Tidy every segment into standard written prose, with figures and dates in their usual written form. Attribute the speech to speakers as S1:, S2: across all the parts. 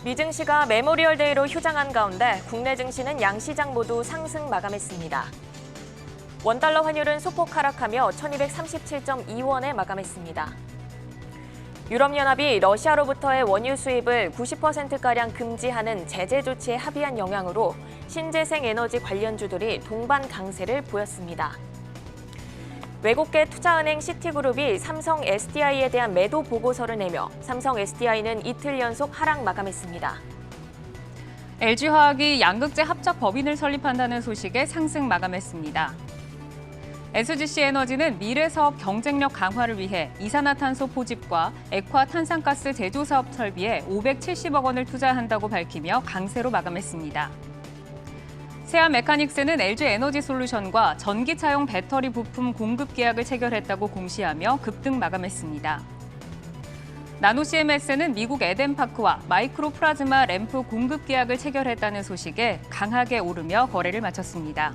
S1: 미증시가 메모리얼 데이로 휴장한 가운데 국내 증시는 양시장 모두 상승 마감했습니다. 원달러 환율은 소폭 하락하며 1237.2원에 마감했습니다. 유럽연합이 러시아로부터의 원유 수입을 90%가량 금지하는 제재 조치에 합의한 영향으로 신재생 에너지 관련주들이 동반 강세를 보였습니다. 외국계 투자은행 시티그룹이 삼성 SDI에 대한 매도 보고서를 내며 삼성 SDI는 이틀 연속 하락 마감했습니다.
S2: LG화학이 양극재 합작 법인을 설립한다는 소식에 상승 마감했습니다. SGC에너지는 미래사업 경쟁력 강화를 위해 이산화탄소 포집과 액화 탄산가스 제조 사업 설비에 570억 원을 투자한다고 밝히며 강세로 마감했습니다. 세아메카닉스는 LG에너지솔루션과 전기차용 배터리 부품 공급 계약을 체결했다고 공시하며 급등 마감했습니다. 나노CMS는 미국 에덴파크와 마이크로 플라즈마 램프 공급 계약을 체결했다는 소식에 강하게 오르며 거래를 마쳤습니다.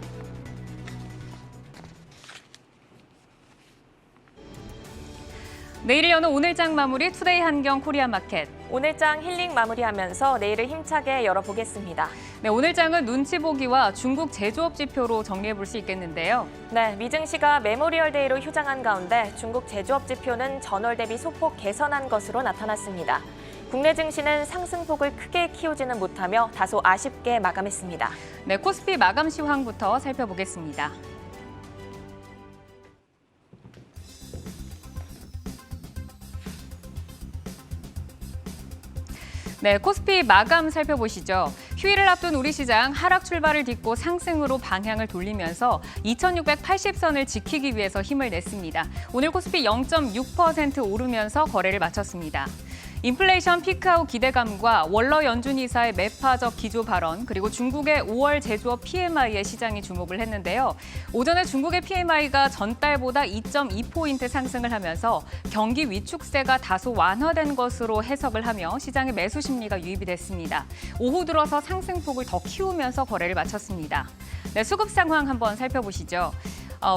S2: 내일 여는 오늘장 마무리 투데이 한경 코리아마켓.
S1: 오늘장 힐링 마무리하면서 내일을 힘차게 열어보겠습니다.
S2: 네, 오늘장은 눈치 보기와 중국 제조업 지표로 정리해볼 수 있겠는데요.
S1: 네, 미증시가 메모리얼 데이로 휴장한 가운데 중국 제조업 지표는 전월 대비 소폭 개선한 것으로 나타났습니다. 국내 증시는 상승폭을 크게 키우지는 못하며 다소 아쉽게 마감했습니다.
S2: 네, 코스피 마감 시황부터 살펴보겠습니다. 네, 코스피 마감 살펴보시죠. 휴일을 앞둔 우리 시장 하락 출발을 딛고 상승으로 방향을 돌리면서 2680선을 지키기 위해서 힘을 냈습니다. 오늘 코스피 0.6% 오르면서 거래를 마쳤습니다. 인플레이션 피크아웃 기대감과 월러 연준 이사의 매파적 기조 발언, 그리고 중국의 5월 제조업 PMI에 시장이 주목을 했는데요. 오전에 중국의 PMI가 전달보다 2.2포인트 상승을 하면서 경기 위축세가 다소 완화된 것으로 해석을 하며 시장의 매수 심리가 유입이 됐습니다. 오후 들어서 상승폭을 더 키우면서 거래를 마쳤습니다. 네, 수급 상황 한번 살펴보시죠.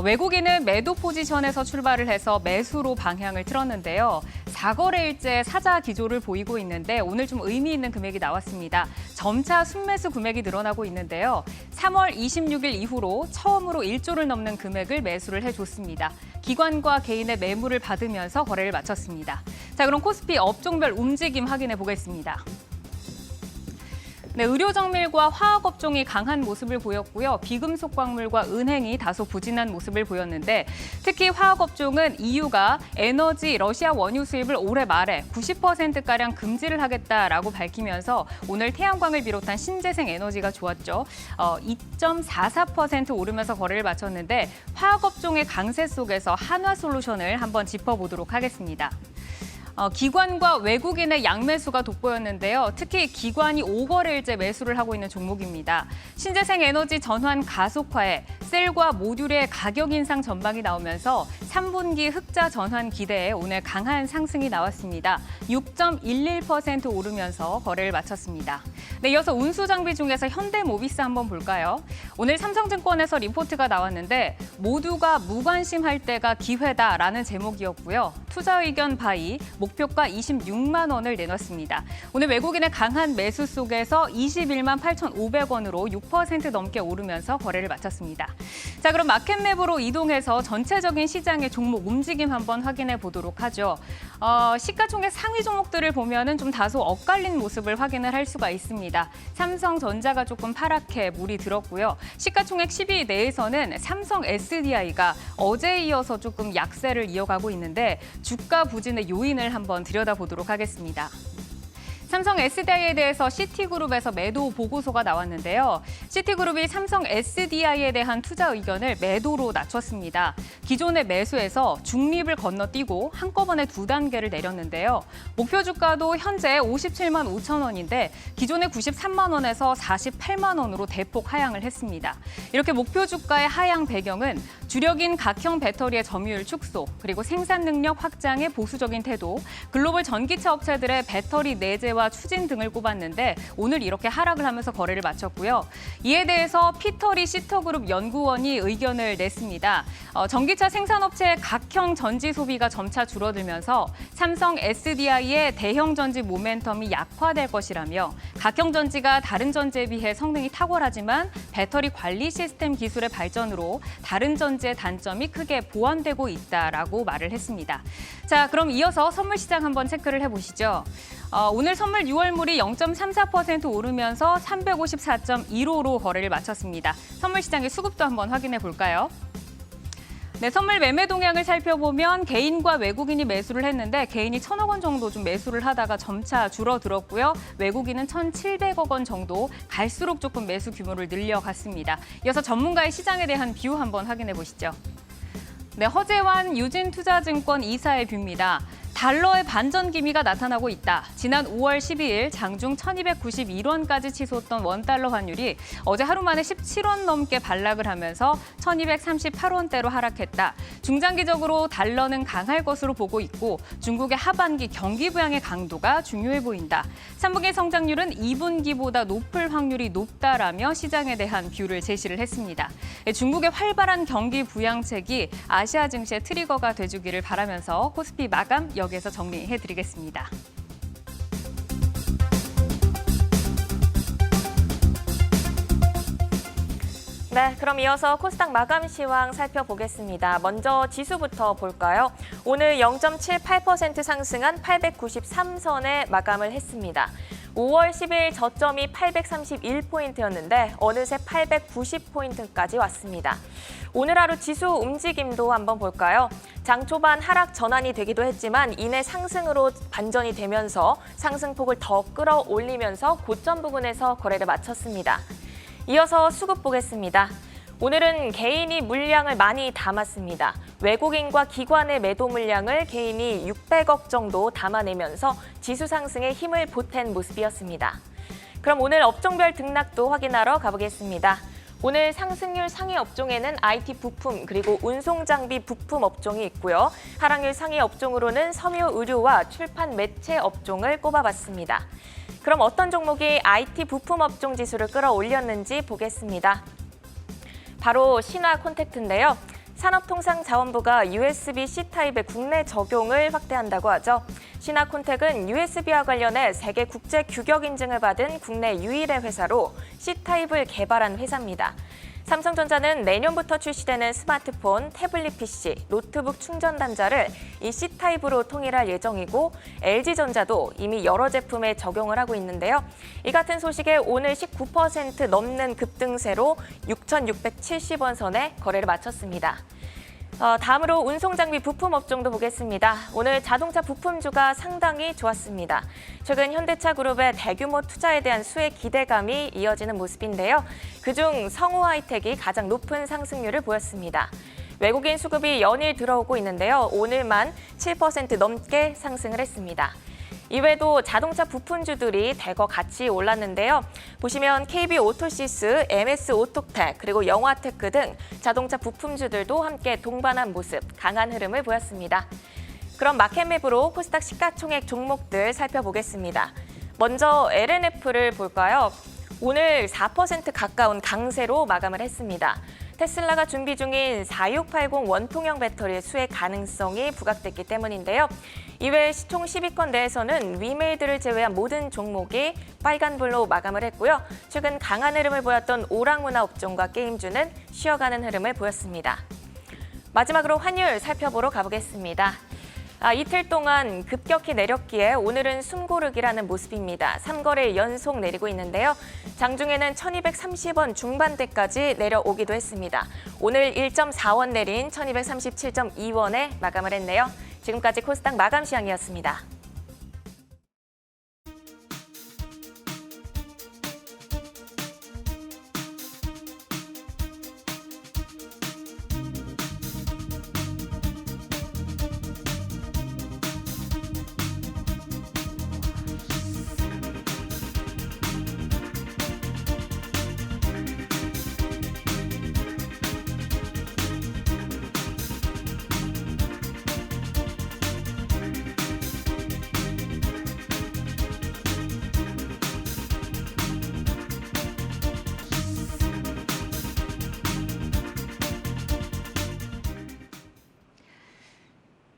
S2: 외국인은 매도 포지션에서 출발을 해서 매수로 방향을 틀었는데요. 4거래일째 사자 기조를 보이고 있는데 오늘 좀 의미 있는 금액이 나왔습니다. 점차 순매수 금액이 늘어나고 있는데요. 3월 26일 이후로 처음으로 1조를 넘는 금액을 매수를 해줬습니다. 기관과 개인의 매물을 받으면서 거래를 마쳤습니다. 자, 그럼 코스피 업종별 움직임 확인해 보겠습니다. 네, 의료정밀과 화학업종이 강한 모습을 보였고요. 비금속 광물과 은행이 다소 부진한 모습을 보였는데 특히 화학업종은 EU가 에너지 러시아 원유 수입을 올해 말에 90%가량 금지를 하겠다라고 밝히면서 오늘 태양광을 비롯한 신재생 에너지가 좋았죠. 2.44% 오르면서 거래를 마쳤는데 화학업종의 강세 속에서 한화솔루션을 한번 짚어보도록 하겠습니다. 기관과 외국인의 양매수가 돋보였는데요. 특히 기관이 5거래일째 매수를 하고 있는 종목입니다. 신재생 에너지 전환 가속화에 셀과 모듈의 가격 인상 전망이 나오면서 3분기 흑자 전환 기대에 오늘 강한 상승이 나왔습니다. 6.11% 오르면서 거래를 마쳤습니다. 네, 이어서 운수 장비 중에서 현대모비스 한번 볼까요? 오늘 삼성증권에서 리포트가 나왔는데 모두가 무관심할 때가 기회다라는 제목이었고요. 투자 의견 바이 목표가 26만 원을 내놨습니다. 오늘 외국인의 강한 매수 속에서 21만 8,500원으로 6% 넘게 오르면서 거래를 마쳤습니다. 자, 그럼 마켓맵으로 이동해서 전체적인 시장의 종목 움직임 한번 확인해 보도록 하죠. 시가총액 상위 종목들을 보면은 좀 다소 엇갈린 모습을 확인을 할 수가 있습니다. 삼성전자가 조금 파랗게 물이 들었고요. 시가총액 10위 내에서는 삼성 SDI가 어제에 이어서 조금 약세를 이어가고 있는데 주가 부진의 요인을 한번 들여다보도록 하겠습니다. 삼성 SDI에 대해서 시티그룹에서 매도 보고서가 나왔는데요. 시티그룹이 삼성 SDI에 대한 투자 의견을 매도로 낮췄습니다. 기존의 매수에서 중립을 건너뛰고 한꺼번에 2단계를 내렸는데요. 목표 주가도 현재 57만 5천 원인데 기존의 93만 원에서 48만 원으로 대폭 하향을 했습니다. 이렇게 목표 주가의 하향 배경은 주력인 각형 배터리의 점유율 축소, 그리고 생산 능력 확장의 보수적인 태도, 글로벌 전기차 업체들의 배터리 내재와 추진 등을 꼽았는데 오늘 이렇게 하락을 하면서 거래를 마쳤고요. 이에 대해서 피터리 시터그룹 연구원이 의견을 냈습니다. 전기차 생산업체의 각형 전지 소비가 점차 줄어들면서 삼성 SDI의 대형 전지 모멘텀이 약화될 것이라며 각형 전지가 다른 전지에 비해 성능이 탁월하지만 배터리 관리 시스템 기술의 발전으로 다른 전지의 단점이 크게 보완되고 있다라고 말을 했습니다. 자, 그럼 이어서 선물 시장 한번 체크를 해보시죠. 오늘 선물 6월물이 0.34% 오르면서 354.15로 거래를 마쳤습니다. 선물 시장의 수급도 한번 확인해 볼까요? 네, 선물 매매 동향을 살펴보면 개인과 외국인이 매수를 했는데 개인이 1,000억 원 정도 좀 매수를 하다가 점차 줄어들었고요. 외국인은 1,700억 원 정도 갈수록 조금 매수 규모를 늘려갔습니다. 이어서 전문가의 시장에 대한 뷰 한번 확인해 보시죠. 네, 허재환 유진투자증권 이사의 뷰입니다. 달러의 반전 기미가 나타나고 있다. 지난 5월 12일 장중 1,291원까지 치솟던 원달러 환율이 어제 하루 만에 17원 넘게 반락을 하면서 1,238원대로 하락했다. 중장기적으로 달러는 강할 것으로 보고 있고 중국의 하반기 경기 부양의 강도가 중요해 보인다. 3분기 성장률은 2분기보다 높을 확률이 높다라며 시장에 대한 뷰를 제시를 했습니다. 중국의 활발한 경기 부양책이 아시아 증시의 트리거가 돼주기를 바라면서 코스피 마감 여기에서 정리해드리겠습니다.
S1: 네, 그럼 이어서 코스닥 마감 시황 살펴보겠습니다. 먼저 지수부터 볼까요? 오늘 0.78% 상승한 893선에 마감을 했습니다. 5월 10일 저점이 831포인트였는데 어느새 890포인트까지 왔습니다. 오늘 하루 지수 움직임도 한번 볼까요? 장 초반 하락 전환이 되기도 했지만 이내 상승으로 반전이 되면서 상승폭을 더 끌어올리면서 고점 부근에서 거래를 마쳤습니다. 이어서 수급 보겠습니다. 오늘은 개인이 물량을 많이 담았습니다. 외국인과 기관의 매도 물량을 개인이 600억 정도 담아내면서 지수 상승에 힘을 보탠 모습이었습니다. 그럼 오늘 업종별 등락도 확인하러 가보겠습니다. 오늘 상승률 상위 업종에는 IT 부품 그리고 운송장비 부품 업종이 있고요. 하락률 상위 업종으로는 섬유 의료와 출판 매체 업종을 꼽아봤습니다. 그럼 어떤 종목이 IT 부품 업종 지수를 끌어올렸는지 보겠습니다. 바로 신화콘택트인데요. 산업통상자원부가 USB-C 타입의 국내 적용을 확대한다고 하죠. 신화콘택은 USB와 관련해 세계 국제 규격 인증을 받은 국내 유일의 회사로 C 타입을 개발한 회사입니다. 삼성전자는 내년부터 출시되는 스마트폰, 태블릿 PC, 노트북 충전 단자를 이 C 타입으로 통일할 예정이고 LG전자도 이미 여러 제품에 적용을 하고 있는데요. 이 같은 소식에 오늘 19% 넘는 급등세로 6,670원 선에 거래를 마쳤습니다. 다음으로 운송장비 부품 업종도 보겠습니다. 오늘 자동차 부품주가 상당히 좋았습니다. 최근 현대차그룹의 대규모 투자에 대한 수혜 기대감이 이어지는 모습인데요. 그중 성우하이텍이 가장 높은 상승률을 보였습니다. 외국인 수급이 연일 들어오고 있는데요. 오늘만 7% 넘게 상승을 했습니다. 이외에도 자동차 부품주들이 대거 같이 올랐는데요. 보시면 KB오토시스, MS오토텍, 그리고 영화테크 등 자동차 부품주들도 함께 동반한 모습, 강한 흐름을 보였습니다. 그럼 마켓맵으로 코스닥 시가총액 종목들 살펴보겠습니다. 먼저 LNF를 볼까요? 오늘 4% 가까운 강세로 마감을 했습니다. 테슬라가 준비 중인 4680 원통형 배터리의 수혜 가능성이 부각됐기 때문인데요. 이외 시총 10위권 내에서는 위메이드를 제외한 모든 종목이 빨간불로 마감을 했고요. 최근 강한 흐름을 보였던 오락문화 업종과 게임주는 쉬어가는 흐름을 보였습니다. 마지막으로 환율 살펴보러 가보겠습니다. 이틀 동안 급격히 내렸기에 오늘은 숨고르기라는 모습입니다. 3거래 연속 내리고 있는데요. 장중에는 1,230원 중반대까지 내려오기도 했습니다. 오늘 1.4원 내린 1,237.2원에 마감을 했네요. 지금까지 코스닥 마감 시황이었습니다.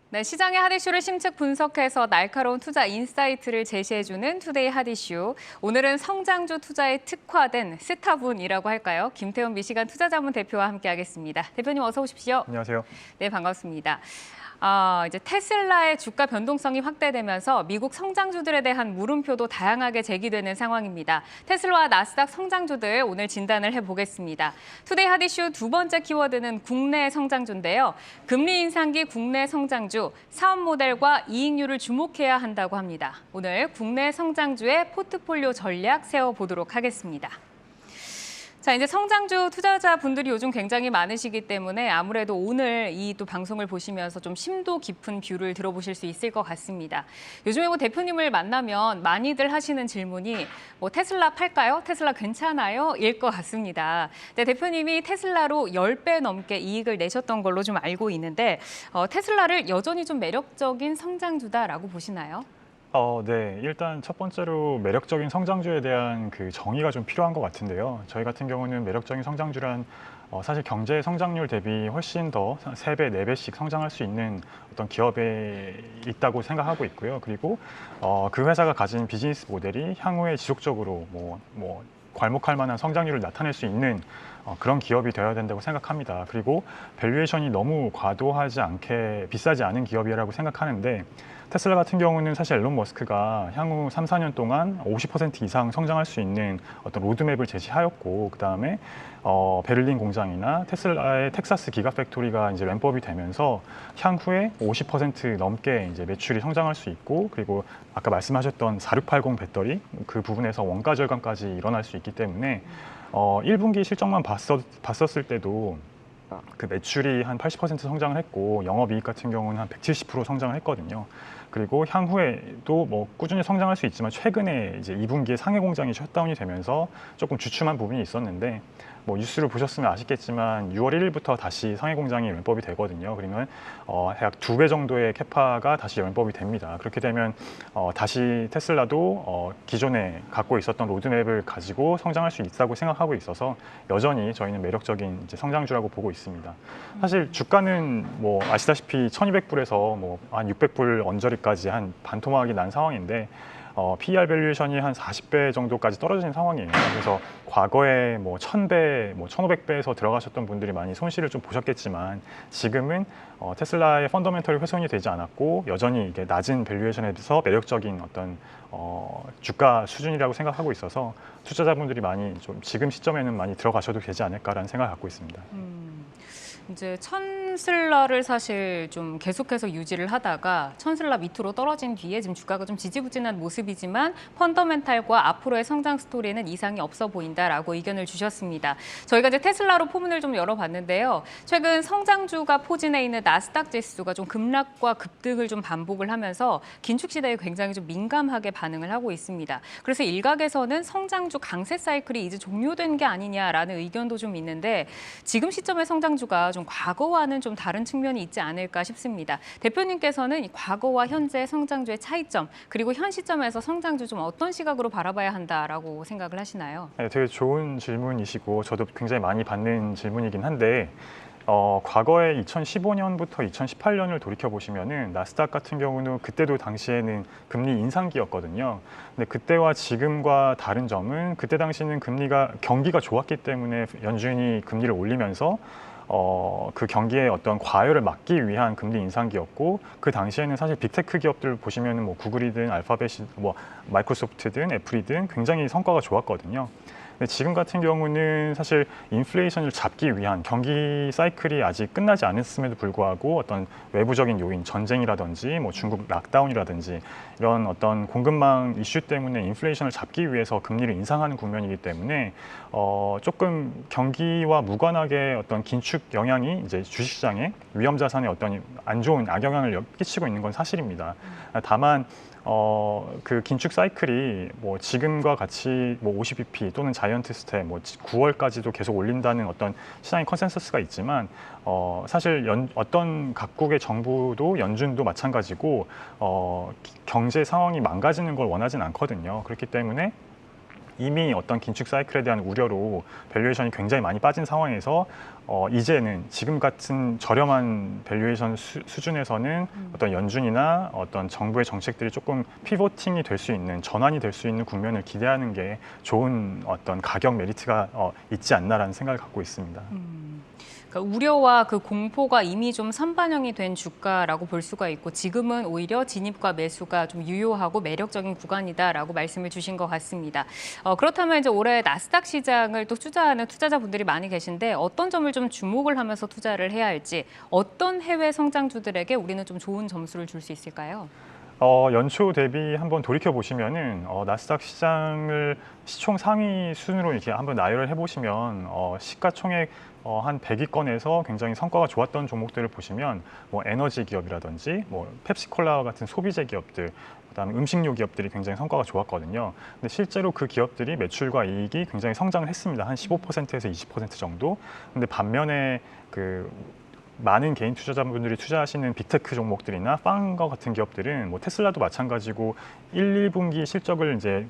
S2: 네, 시장의 핫 이슈를 심층 분석해서 날카로운 투자 인사이트를 제시해주는 투데이 핫 이슈. 오늘은 성장주 투자에 특화된 스타분이라고 할까요? 김태훈 미시간 투자자문 대표와 함께하겠습니다. 대표님 어서 오십시오.
S3: 안녕하세요.
S2: 네, 반갑습니다. 이제 테슬라의 주가 변동성이 확대되면서 미국 성장주들에 대한 물음표도 다양하게 제기되는 상황입니다. 테슬라와 나스닥 성장주들 오늘 진단을 해보겠습니다. 투데이 핫 이슈 두 번째 키워드는 국내 성장주인데요. 금리 인상기 국내 성장주, 사업 모델과 이익률을 주목해야 한다고 합니다. 오늘 국내 성장주의 포트폴리오 전략 세워보도록 하겠습니다. 자, 이제 성장주 투자자분들이 요즘 굉장히 많으시기 때문에 아무래도 오늘 이 또 방송을 보시면서 좀 심도 깊은 뷰를 들어보실 수 있을 것 같습니다. 요즘에 뭐 대표님을 만나면 많이들 하시는 질문이 뭐 테슬라 팔까요? 테슬라 괜찮아요? 일 것 같습니다. 네, 대표님이 테슬라로 10배 넘게 이익을 내셨던 걸로 좀 알고 있는데 테슬라를 여전히 좀 매력적인 성장주다라고 보시나요?
S3: 네. 일단 첫 번째로 매력적인 성장주에 대한 그 정의가 좀 필요한 것 같은데요. 저희 같은 경우는 매력적인 성장주란 사실 경제 성장률 대비 훨씬 더 3배, 4배씩 성장할 수 있는 어떤 기업에 있다고 생각하고 있고요. 그리고 그 회사가 가진 비즈니스 모델이 향후에 지속적으로 뭐 괄목할 만한 성장률을 나타낼 수 있는 그런 기업이 되어야 된다고 생각합니다. 그리고 밸류에이션이 너무 과도하지 않게 비싸지 않은 기업이라고 생각하는데 테슬라 같은 경우는 사실 앨런 머스크가 향후 3, 4년 동안 50% 이상 성장할 수 있는 어떤 로드맵을 제시하였고 그다음에 베를린 공장이나 테슬라의 텍사스 기가팩토리가 이제 램프업이 되면서 향후에 50% 넘게 이제 매출이 성장할 수 있고 그리고 아까 말씀하셨던 4680 배터리 그 부분에서 원가 절감까지 일어날 수 있기 때문에 1분기 실적만 봤었을 때도 그 매출이 한 80% 성장을 했고 영업이익 같은 경우는 한 170% 성장을 했거든요. 그리고 향후에도 뭐 꾸준히 성장할 수 있지만 최근에 이제 2분기에 상해 공장이 셧다운이 되면서 조금 주춤한 부분이 있었는데 뭐 뉴스를 보셨으면 아시겠지만 6월 1일부터 다시 상해 공장이 램프업이 되거든요. 그러면 약 2배 정도의 캐파가 다시 램프업이 됩니다. 그렇게 되면 다시 테슬라도 기존에 갖고 있었던 로드맵을 가지고 성장할 수 있다고 생각하고 있어서 여전히 저희는 매력적인 이제 성장주라고 보고 있습니다. 사실 주가는 뭐 아시다시피 1,200불에서 뭐 한 600불 언저리까지 한 반토막이 난 상황인데 PER 밸류에이션이 한 40배 정도까지 떨어진 상황이에요. 그래서 과거에 뭐 1,000배, 뭐 1,500배에서 들어가셨던 분들이 많이 손실을 좀 보셨겠지만 지금은 테슬라의 펀더멘털이 훼손이 되지 않았고 여전히 이게 낮은 밸류에이션에서 매력적인 어떤 주가 수준이라고 생각하고 있어서 투자자분들이 많이 좀 지금 시점에는 많이 들어가셔도 되지 않을까라는 생각을 갖고 있습니다.
S2: 이제 천슬라를 사실 좀 계속해서 유지를 하다가 천슬라 밑으로 떨어진 뒤에 지금 주가가 좀 지지부진한 모습이지만 펀더멘탈과 앞으로의 성장 스토리에는 이상이 없어 보인다라고 의견을 주셨습니다. 저희가 이제 테슬라로 포문을 좀 열어봤는데요. 최근 성장주가 포진해 있는 나스닥 지수가 좀 급락과 급등을 좀 반복을 하면서 긴축 시대에 굉장히 좀 민감하게 반응을 하고 있습니다. 그래서 일각에서는 성장주 강세 사이클이 이제 종료된 게 아니냐라는 의견도 좀 있는데 지금 시점의 성장주가 좀 과거와는 좀 다른 측면이 있지 않을까 싶습니다. 대표님께서는 과거와 현재 성장주의 차이점 그리고 현 시점에서 성장주 좀 어떤 시각으로 바라봐야 한다라고 생각을 하시나요?
S3: 네, 되게 좋은 질문이시고 저도 굉장히 많이 받는 질문이긴 한데 과거에 2015년부터 2018년을 돌이켜 보시면은 나스닥 같은 경우는 그때도 당시에는 금리 인상기였거든요. 근데 그때와 지금과 다른 점은 그때 당시는 경기가 좋았기 때문에 연준이 금리를 올리면서 그 경기의 어떤 과열을 막기 위한 금리 인상기였고 그 당시에는 사실 빅테크 기업들 보시면은 뭐 구글이든 알파벳이 뭐 마이크로소프트든 애플이든 굉장히 성과가 좋았거든요. 근데 지금 같은 경우는 사실 인플레이션을 잡기 위한 경기 사이클이 아직 끝나지 않았음에도 불구하고 어떤 외부적인 요인, 전쟁이라든지 뭐 중국 락다운이라든지 이런 어떤 공급망 이슈 때문에 인플레이션을 잡기 위해서 금리를 인상하는 국면이기 때문에 조금 경기와 무관하게 어떤 긴축 영향이 이제 주식시장에 위험 자산에 어떤 안 좋은 악영향을 끼치고 있는 건 사실입니다. 다만 그 긴축 사이클이 뭐 지금과 같이 뭐 50bp 또는 자이언트 스텝 뭐 9월까지도 계속 올린다는 어떤 시장의 컨센서스가 있지만 사실 어떤 각국의 정부도 연준도 마찬가지고 경제 상황이 망가지는 걸 원하진 않거든요. 그렇기 때문에 이미 어떤 긴축 사이클에 대한 우려로 밸류에이션이 굉장히 많이 빠진 상황에서 이제는 지금 같은 저렴한 밸류에이션 수준에서는 어떤 연준이나 어떤 정부의 정책들이 조금 피보팅이 될 수 있는, 전환이 될 수 있는 국면을 기대하는 게 좋은 어떤 가격 메리트가 있지 않나라는 생각을 갖고 있습니다.
S2: 그러니까 우려와 그 공포가 이미 좀 선반영이 된 주가라고 볼 수가 있고 지금은 오히려 진입과 매수가 좀 유효하고 매력적인 구간이다라고 말씀을 주신 것 같습니다. 그렇다면 이제 올해 나스닥 시장을 또 투자하는 투자자분들이 많이 계신데 어떤 점을 좀 주목을 하면서 투자를 해야 할지, 어떤 해외 성장주들에게 우리는 좀 좋은 점수를 줄 수 있을까요?
S3: 연초 대비 한번 돌이켜 보시면은 나스닥 시장을 시총 상위 순으로 이렇게 한번 나열을 해보시면 시가총액 한 100위권에서 굉장히 성과가 좋았던 종목들을 보시면 뭐 에너지 기업이라든지 뭐 펩시콜라 같은 소비재 기업들, 그다음에 음식료 기업들이 굉장히 성과가 좋았거든요. 근데 실제로 그 기업들이 매출과 이익이 굉장히 성장을 했습니다. 한 15%에서 20% 정도. 근데 반면에 그 많은 개인 투자자분들이 투자하시는 빅테크 종목들이나 빵과 같은 기업들은 뭐 테슬라도 마찬가지고 1, 2분기 실적을 이제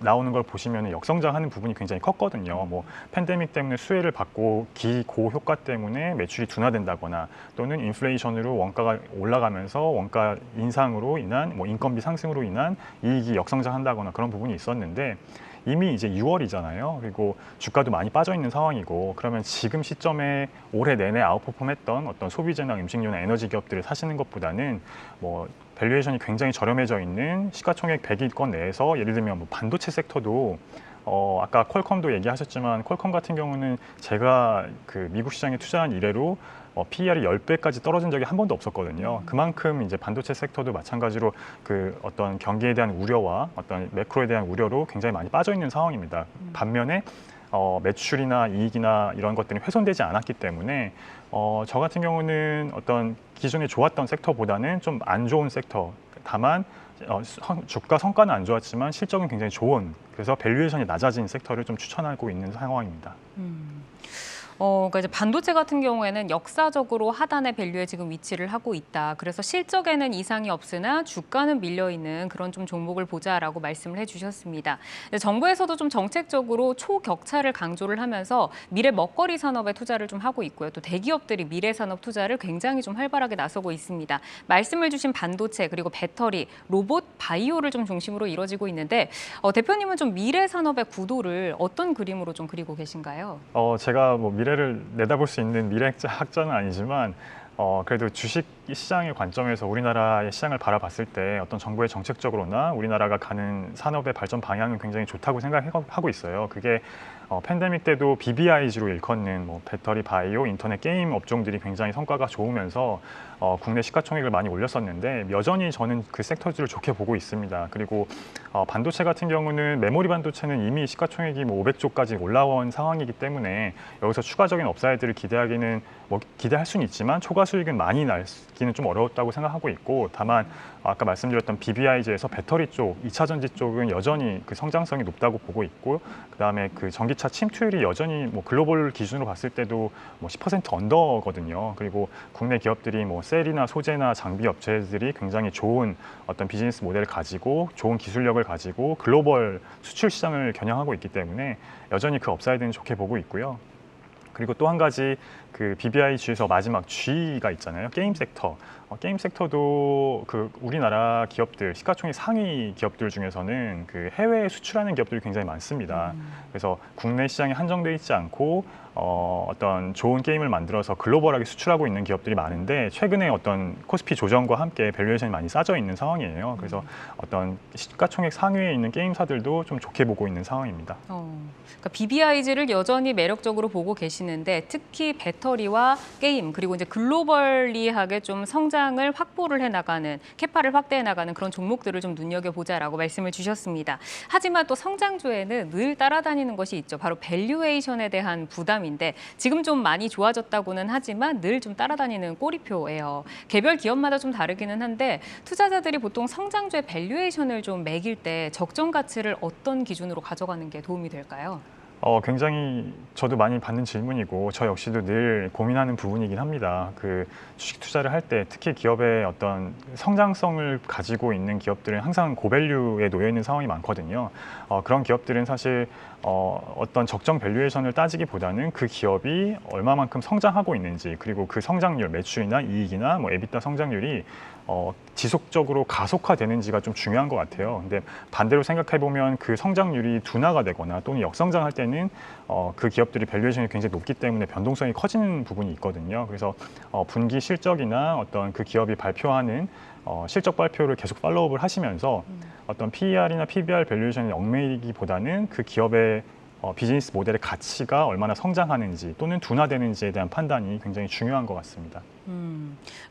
S3: 나오는 걸 보시면 역성장하는 부분이 굉장히 컸거든요. 뭐 팬데믹 때문에 수혜를 받고 기고 효과 때문에 매출이 둔화된다거나 또는 인플레이션으로 원가가 올라가면서 원가 인상으로 인한 뭐 인건비 상승으로 인한 이익이 역성장한다거나 그런 부분이 있었는데 이미 이제 6월이잖아요. 그리고 주가도 많이 빠져 있는 상황이고 그러면 지금 시점에 올해 내내 아웃퍼폼했던 어떤 소비재나 음식료나 에너지 기업들을 사시는 것보다는 뭐 밸류에이션이 굉장히 저렴해져 있는 시가총액 100위권 내에서 예를 들면 뭐 반도체 섹터도 아까 퀄컴도 얘기하셨지만 퀄컴 같은 경우는 제가 그 미국 시장에 투자한 이래로 PER이 10배까지 떨어진 적이 한 번도 없었거든요. 그만큼 이제 반도체 섹터도 마찬가지로 그 어떤 경기에 대한 우려와 어떤 매크로에 대한 우려로 굉장히 많이 빠져 있는 상황입니다. 반면에 매출이나 이익이나 이런 것들이 훼손되지 않았기 때문에 저 같은 경우는 어떤 기존에 좋았던 섹터보다는 좀 안 좋은 섹터, 다만 주가 성과는 안 좋았지만 실적은 굉장히 좋은, 그래서 밸류에이션이 낮아진 섹터를 좀 추천하고 있는 상황입니다.
S2: 그러니까 이제 반도체 같은 경우에는 역사적으로 하단의 밸류에 지금 위치를 하고 있다. 그래서 실적에는 이상이 없으나 주가는 밀려 있는 그런 좀 종목을 보자라고 말씀을 해주셨습니다. 정부에서도 좀 정책적으로 초격차를 강조를 하면서 미래 먹거리 산업에 투자를 좀 하고 있고요. 또 대기업들이 미래 산업 투자를 굉장히 좀 활발하게 나서고 있습니다. 말씀을 주신 반도체 그리고 배터리, 로봇, 바이오를 좀 중심으로 이루어지고 있는데 대표님은 좀 미래 산업의 구도를 어떤 그림으로 좀 그리고 계신가요?
S3: 제가 뭐 미래를 내다볼 수 있는 미래학자는 아니지만 그래도 주식 시장의 관점에서 우리나라의 시장을 바라봤을 때 어떤 정부의 정책적으로나 우리나라가 가는 산업의 발전 방향은 굉장히 좋다고 생각하고 있어요. 그게 팬데믹 때도 BBIG로 일컫는 뭐 배터리, 바이오, 인터넷 게임 업종들이 굉장히 성과가 좋으면서 국내 시가총액을 많이 올렸었는데 여전히 저는 그 섹터들을 좋게 보고 있습니다. 그리고 반도체 같은 경우는 메모리 반도체는 이미 시가총액이 뭐 500조까지 올라온 상황이기 때문에 여기서 추가적인 업사이드를 기대하기는 뭐 기대할 수는 있지만 초과 수익은 많이 날기는 좀 어려웠다고 생각하고 있고, 다만 아까 말씀드렸던 BBIG에서 배터리 쪽, 2차 전지 쪽은 여전히 그 성장성이 높다고 보고 있고, 그다음에 그 전기차 침투율이 여전히 뭐 글로벌 기준으로 봤을 때도 뭐 10% 언더거든요. 그리고 국내 기업들이 뭐 셀이나 소재나 장비 업체들이 굉장히 좋은 어떤 비즈니스 모델을 가지고 좋은 기술력을 가지고 글로벌 수출 시장을 겨냥하고 있기 때문에 여전히 그 업사이드는 좋게 보고 있고요. 그리고 또 한 가지 그 BBIG에서 마지막 G가 있잖아요. 게임 섹터. 게임 섹터도 그 우리나라 기업들, 시가총액 상위 기업들 중에서는 그 해외에 수출하는 기업들이 굉장히 많습니다. 그래서 국내 시장에 한정돼 있지 않고 어떤 좋은 게임을 만들어서 글로벌하게 수출하고 있는 기업들이 많은데 최근에 어떤 코스피 조정과 함께 밸류에이션이 많이 싸져 있는 상황이에요. 그래서 어떤 시가총액 상위에 있는 게임사들도 좀 좋게 보고 있는 상황입니다.
S2: 그러니까 BBIG를 여전히 매력적으로 보고 계시는데 특히 배터리와 게임 그리고 이제 글로벌리하게 좀 성장을 확보를 해나가는, 캐파를 확대해 나가는 그런 종목들을 좀 눈여겨보자라고 말씀을 주셨습니다. 하지만 또 성장주에는 늘 따라다니는 것이 있죠. 바로 밸류에이션에 대한 부담인데 지금 좀 많이 좋아졌다고는 하지만 늘 좀 따라다니는 꼬리표예요. 개별 기업마다 좀 다르기는 한데 투자자들이 보통 성장주의 밸류에이션을 좀 매길 때 적정 가치를 어떤 기준으로 가져가는 게 도움이 될까요?
S3: 굉장히 저도 많이 받는 질문이고 저 역시도 늘 고민하는 부분이긴 합니다. 그 주식 투자를 할 때 특히 기업의 어떤 성장성을 가지고 있는 기업들은 항상 고밸류에 놓여 있는 상황이 많거든요. 그런 기업들은 사실 어떤 적정 밸류에이션을 따지기보다는 그 기업이 얼마만큼 성장하고 있는지 그리고 그 성장률, 매출이나 이익이나 뭐 에비타 성장률이 지속적으로 가속화되는지가 좀 중요한 것 같아요. 근데 반대로 생각해 보면 그 성장률이 둔화가 되거나 또는 역성장할 때는 그 기업들이 밸류에이션이 굉장히 높기 때문에 변동성이 커지는 부분이 있거든요. 그래서 분기 실적이나 어떤 그 기업이 발표하는 실적 발표를 계속 팔로우업을 하시면서 어떤 PER이나 PBR 밸류에이션이 얽매이기보다는 그 기업의 비즈니스 모델의 가치가 얼마나 성장하는지 또는 둔화되는지에 대한 판단이 굉장히 중요한 것 같습니다.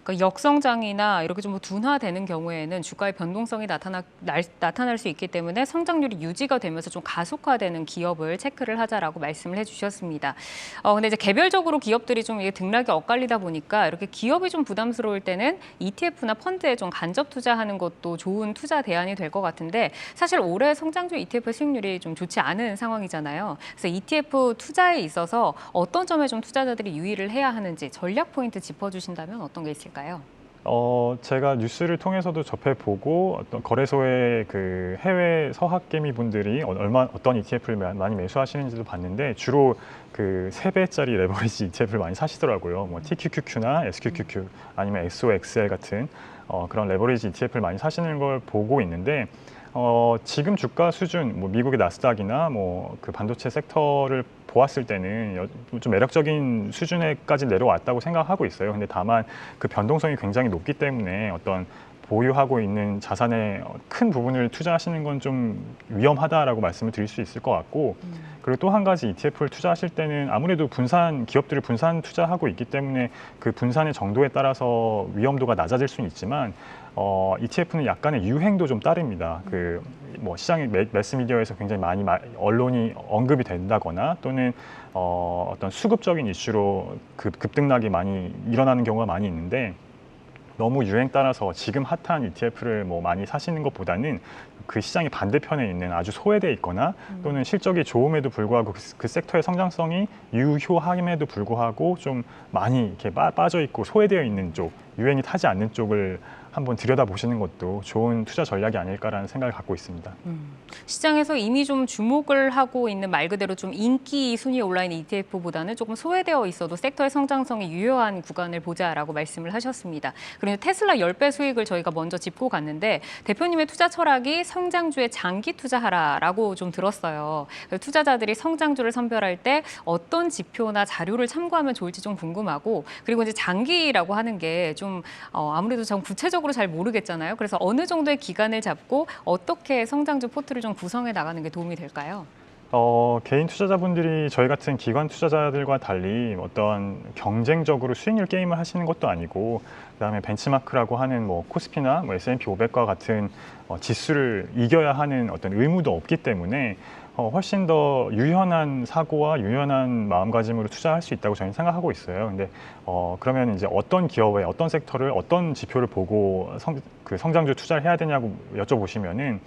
S2: 그러니까 역성장이나 이렇게 좀 둔화되는 경우에는 주가의 변동성이 나타날 수 있기 때문에 성장률이 유지가 되면서 좀 가속화되는 기업을 체크를 하자라고 말씀을 해주셨습니다. 근데 이제 개별적으로 기업들이 좀 이게 등락이 엇갈리다 보니까 이렇게 기업이 좀 부담스러울 때는 ETF나 펀드에 좀 간접 투자하는 것도 좋은 투자 대안이 될 것 같은데 사실 올해 성장주 ETF 수익률이 좀 좋지 않은 상황이잖아요. 그래서 ETF 투자에 있어서 어떤 점에 좀 투자자들이 유의를 해야 하는지 전략 포인트 짚어주신다면 어떤 게 있을까요?
S3: 제가 뉴스를 통해서도 접해보고 어떤 거래소의 그 해외 서학개미 분들이 어떤 ETF를 많이 매수하시는지도 봤는데 주로 그 3배짜리 레버리지 ETF를 많이 사시더라고요. 뭐 TQQQ나 SQQQ 아니면 XOXL 같은 그런 레버리지 ETF를 많이 사시는 걸 보고 있는데 지금 주가 수준, 뭐 미국의 나스닥이나 뭐 그 반도체 섹터를 보았을 때는 좀 매력적인 수준에까지 내려왔다고 생각하고 있어요. 근데 다만 그 변동성이 굉장히 높기 때문에 어떤 보유하고 있는 자산의 큰 부분을 투자하시는 건 좀 위험하다라고 말씀을 드릴 수 있을 것 같고 그리고 또 한 가지 ETF를 투자하실 때는 아무래도 기업들을 분산 투자하고 있기 때문에 그 분산의 정도에 따라서 위험도가 낮아질 수는 있지만 ETF는 약간의 유행도 좀 따릅니다. 그 뭐 시장의 매스미디어에서 굉장히 많이 언론이 언급이 된다거나 또는 어떤 수급적인 이슈로 급등락이 많이 일어나는 경우가 많이 있는데 너무 유행 따라서 지금 핫한 ETF를 뭐 많이 사시는 것보다는 그 시장의 반대편에 있는 아주 소외돼 있거나 또는 실적이 좋음에도 불구하고 그 섹터의 성장성이 유효함에도 불구하고 좀 많이 이렇게 빠져 있고 소외되어 있는 쪽, 유행이 타지 않는 쪽을 한번 들여다보시는 것도 좋은 투자 전략이 아닐까라는 생각을 갖고 있습니다.
S2: 시장에서 이미 좀 주목을 하고 있는 말 그대로 좀 인기 순위에 올라있는 ETF보다는 조금 소외되어 있어도 섹터의 성장성이 유효한 구간을 보자라고 말씀을 하셨습니다. 그리고 테슬라 10배 수익을 저희가 먼저 짚고 갔는데 대표님의 투자 철학이 성장주에 장기 투자하라라고 좀 들었어요. 투자자들이 성장주를 선별할 때 어떤 지표나 자료를 참고하면 좋을지 좀 궁금하고 그리고 이제 장기라고 하는 게 좀 아무래도 좀 구체적으로 잘 모르겠잖아요. 그래서 어느 정도의 기간을 잡고 어떻게 성장주 포트를 좀 구성해 나가는 게 도움이 될까요?
S3: 개인 투자자분들이 저희 같은 기관 투자자들과 달리 어떤 경쟁적으로 수익률 게임을 하시는 것도 아니고 그다음에 벤치마크라고 하는 뭐 코스피나 뭐 S&P 500과 같은 지수를 이겨야 하는 어떤 의무도 없기 때문에 훨씬 더 유연한 사고와 유연한 마음가짐으로 투자할 수 있다고 저는 생각하고 있어요. 근데 그러면 이제 어떤 기업에 어떤 섹터를 어떤 지표를 보고 성장주 투자를 해야 되냐고 여쭤보시면은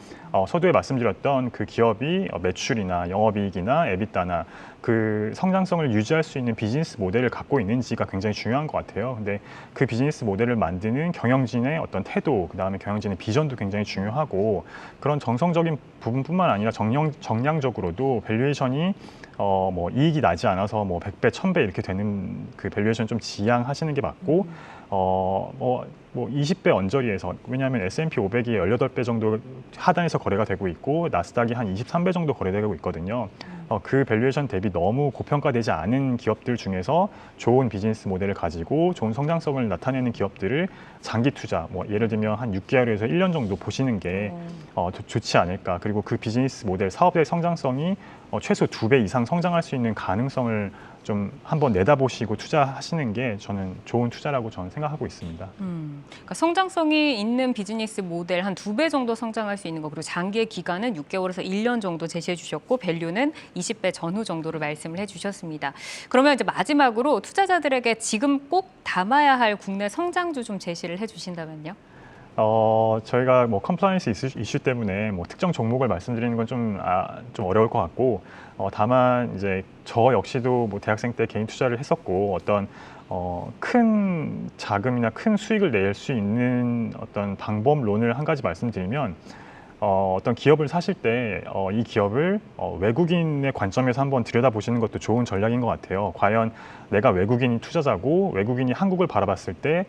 S3: 서두에 말씀드렸던 그 기업이 매출이나 영업이익이나 에비타나 그 성장성을 유지할 수 있는 비즈니스 모델을 갖고 있는지가 굉장히 중요한 것 같아요. 근데 그 비즈니스 모델을 만드는 경영진의 어떤 태도, 그다음에 경영진의 비전도 굉장히 중요하고 그런 정성적인 부분뿐만 아니라 정량적으로도 밸류에이션이 뭐 이익이 나지 않아서 뭐 100배, 1000배 이렇게 되는 그 밸류에이션 좀 지양하시는 게 맞고 뭐 20배 언저리에서 왜냐하면 S&P 500이 18배 정도 하단에서 거래가 되고 있고 나스닥이 한 23배 정도 거래되고 있거든요. 그 밸류에이션 대비 너무 고평가되지 않은 기업들 중에서 좋은 비즈니스 모델을 가지고 좋은 성장성을 나타내는 기업들을 장기 투자, 뭐 예를 들면 한 6개월에서 1년 정도 보시는 게 좋지 않을까. 그리고 그 비즈니스 모델, 사업의 성장성이 최소 2배 이상 성장할 수 있는 가능성을 좀 한번 내다보시고 투자하시는 게 저는 좋은 투자라고 저는 생각하고 있습니다.
S2: 그러니까 성장성이 있는 비즈니스 모델 한 2배 정도 성장할 수 있는 거 그리고 장기의 기간은 6개월에서 1년 정도 제시해 주셨고 밸류는 20배 전후 정도를 말씀을 해주셨습니다. 그러면 이제 마지막으로 투자자들에게 지금 꼭 담아야 할 국내 성장주 좀 제시를 해주신다면요?
S3: 저희가 뭐 컴플라이언스 이슈 때문에 뭐 특정 종목을 말씀드리는 건 좀 어려울 것 같고, 다만 이제 저 역시도 뭐 대학생 때 개인 투자를 했었고, 어떤 큰 자금이나 큰 수익을 낼 수 있는 어떤 방법론을 한 가지 말씀드리면, 어떤 기업을 사실 때 이 기업을 외국인의 관점에서 한번 들여다보시는 것도 좋은 전략인 것 같아요. 과연 내가 외국인 투자자고 외국인이 한국을 바라봤을 때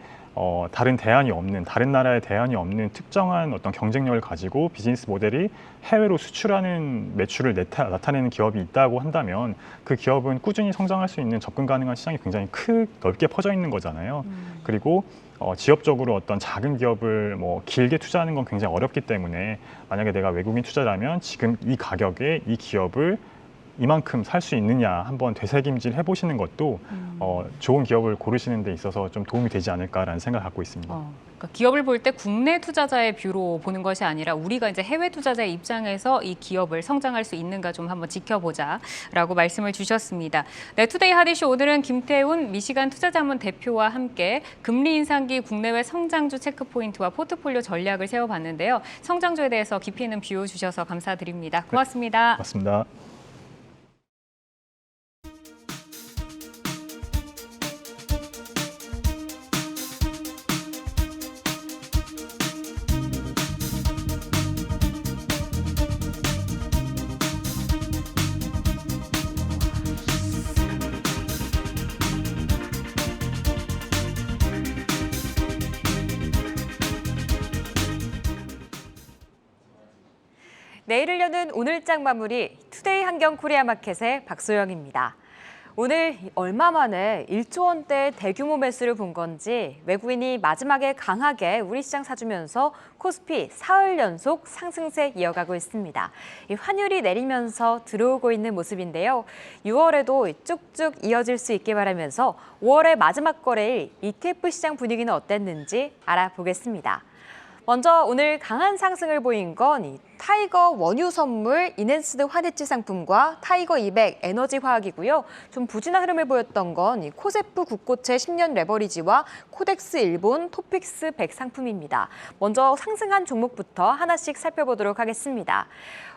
S3: 다른 대안이 없는, 다른 나라의 대안이 없는 특정한 어떤 경쟁력을 가지고 비즈니스 모델이 해외로 수출하는 매출을 나타내는 기업이 있다고 한다면 그 기업은 꾸준히 성장할 수 있는 접근 가능한 시장이 굉장히 넓게 퍼져 있는 거잖아요. 그리고 지역적으로 어떤 작은 기업을 뭐 길게 투자하는 건 굉장히 어렵기 때문에 만약에 내가 외국인 투자라면 지금 이 가격에 이 기업을 이만큼 살 수 있느냐 한번 되새김질 해보시는 것도 좋은 기업을 고르시는 데 있어서 좀 도움이 되지 않을까라는 생각을 갖고 있습니다.
S2: 그러니까 기업을 볼 때 국내 투자자의 뷰로 보는 것이 아니라 우리가 이제 해외 투자자의 입장에서 이 기업을 성장할 수 있는가 좀 한번 지켜보자라고 말씀을 주셨습니다. 네, 투데이 하디쇼 오늘은 김태훈 미시간 투자자문 대표와 함께 금리 인상기 국내외 성장주 체크 포인트와 포트폴리오 전략을 세워봤는데요. 성장주에 대해서 깊이 있는 뷰 주셔서 감사드립니다. 고맙습니다.
S3: 맞습니다.
S4: 내일을 여는 오늘장 마무리 투데이 한경 코리아 마켓의 박소영입니다. 오늘 얼마 만에 1조 원대 대규모 매수를 본 건지 외국인이 마지막에 강하게 우리 시장 사주면서 코스피 사흘 연속 상승세 이어가고 있습니다. 이 환율이 내리면서 들어오고 있는 모습인데요. 6월에도 쭉쭉 이어질 수 있게 바라면서 5월의 마지막 거래일 ETF 시장 분위기는 어땠는지 알아보겠습니다. 먼저 오늘 강한 상승을 보인 건 타이거 원유 선물 이넨스드 환해치 상품과 타이거 200 에너지 화학이고요. 좀 부진한 흐름을 보였던 건 코세프 국고채 10년 레버리지와 코덱스 일본 토픽스 100 상품입니다. 먼저 상승한 종목부터 하나씩 살펴보도록 하겠습니다.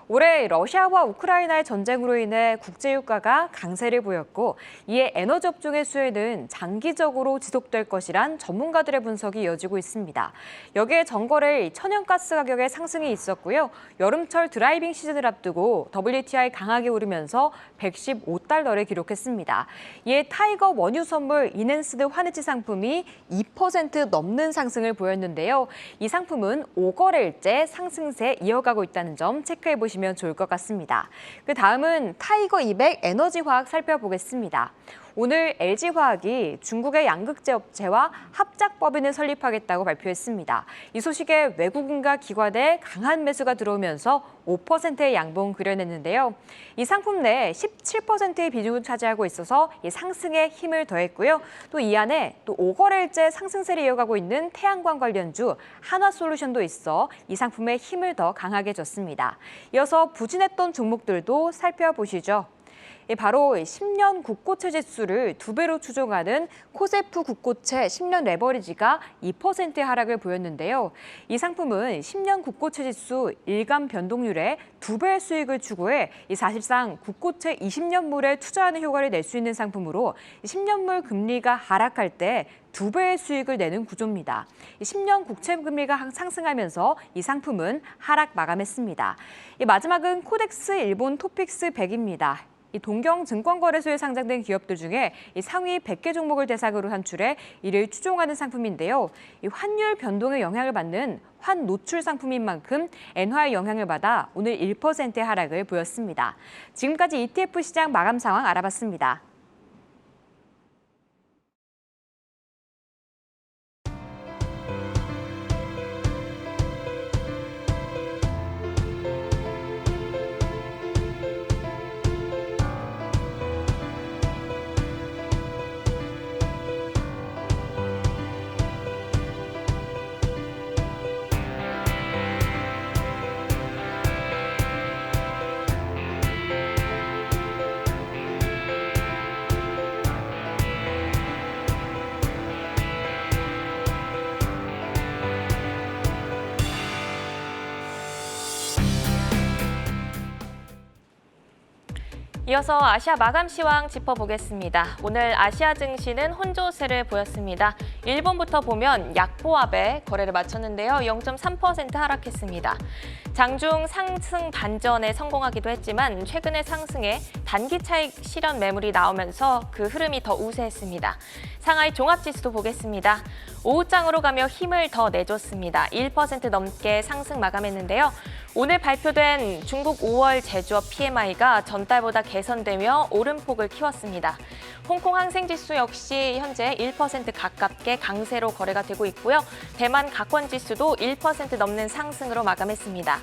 S4: 올해 러시아와 우크라이나의 전쟁으로 인해 국제유가가 강세를 보였고 이에 에너지 업종의 수혜는 장기적으로 지속될 것이란 전문가들의 분석이 이어지고 있습니다. 여기에 전거래일 천연가스 가격의 상승이 있었고요. 여름철 드라이빙 시즌을 앞두고 WTI 강하게 오르면서 115달러를 기록했습니다. 이에 타이거 원유 선물 이넨스드 환해치 상품이 2% 넘는 상승을 보였는데요. 이 상품은 5거래일째 상승세 이어가고 있다는 점 체크해 보시면 좋을 것 같습니다. 그 다음은 타이거 200 에너지 화학 살펴보겠습니다. 오늘 LG화학이 중국의 양극재 업체와 합작법인을 설립하겠다고 발표했습니다. 이 소식에 외국인과 기관의 강한 매수가 들어오면서 5%의 양봉 그려냈는데요. 이 상품 내 17%의 비중을 차지하고 있어서 이 상승에 힘을 더했고요. 또 이 안에 또 5거래일째 상승세를 이어가고 있는 태양광 관련주 한화솔루션도 있어 이 상품의 힘을 더 강하게 줬습니다. 이어서 부진했던 종목들도 살펴보시죠. 바로 10년 국고채 지수를 2배로 추종하는 코세프 국고채 10년 레버리지가 2%의 하락을 보였는데요. 이 상품은 10년 국고채 지수 일감 변동률의 2배의 수익을 추구해 사실상 국고채 20년물에 투자하는 효과를 낼 수 있는 상품으로 10년물 금리가 하락할 때 2배의 수익을 내는 구조입니다. 10년 국채 금리가 상승하면서 이 상품은 하락 마감했습니다. 마지막은 코덱스 일본 토픽스 100입니다. 이 동경증권거래소에 상장된 기업들 중에 이 상위 100개 종목을 대상으로 산출해 이를 추종하는 상품인데요. 이 환율 변동에 영향을 받는 환 노출 상품인 만큼 엔화의 영향을 받아 오늘 1%의 하락을 보였습니다. 지금까지 ETF 시장 마감 상황 알아봤습니다.
S1: 이어서 아시아 마감 시황 짚어보겠습니다. 오늘 아시아 증시는 혼조세를 보였습니다. 일본부터 보면 약보합에 거래를 마쳤는데요. 0.3% 하락했습니다. 장중 상승 반전에 성공하기도 했지만 최근의 상승에 단기 차익 실현 매물이 나오면서 그 흐름이 더 우세했습니다. 상하이 종합지수도 보겠습니다. 오후장으로 가며 힘을 더 내줬습니다. 1% 넘게 상승 마감했는데요. 오늘 발표된 중국 5월 제조업 PMI가 전달보다 개선되며 오름폭을 키웠습니다. 홍콩 항생지수 역시 현재 1% 가깝게 강세로 거래가 되고 있고요. 대만 각권지수도 1% 넘는 상승으로 마감했습니다.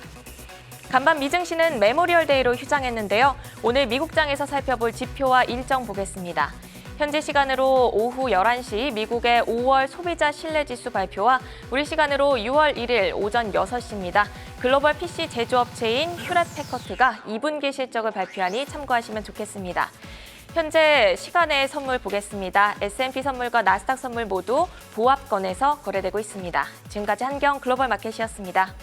S1: 간밤 미증시는 메모리얼 데이로 휴장했는데요. 오늘 미국장에서 살펴볼 지표와 일정 보겠습니다. 현지 시간으로 오후 11시 미국의 5월 소비자 신뢰지수 발표와 우리 시간으로 6월 1일 오전 6시입니다. 글로벌 PC 제조업체인 휴렛패커트가 2분기 실적을 발표하니 참고하시면 좋겠습니다. 현재 시간의 선물 보겠습니다. S&P 선물과 나스닥 선물 모두 보합권에서 거래되고 있습니다. 지금까지 한경 글로벌 마켓이었습니다.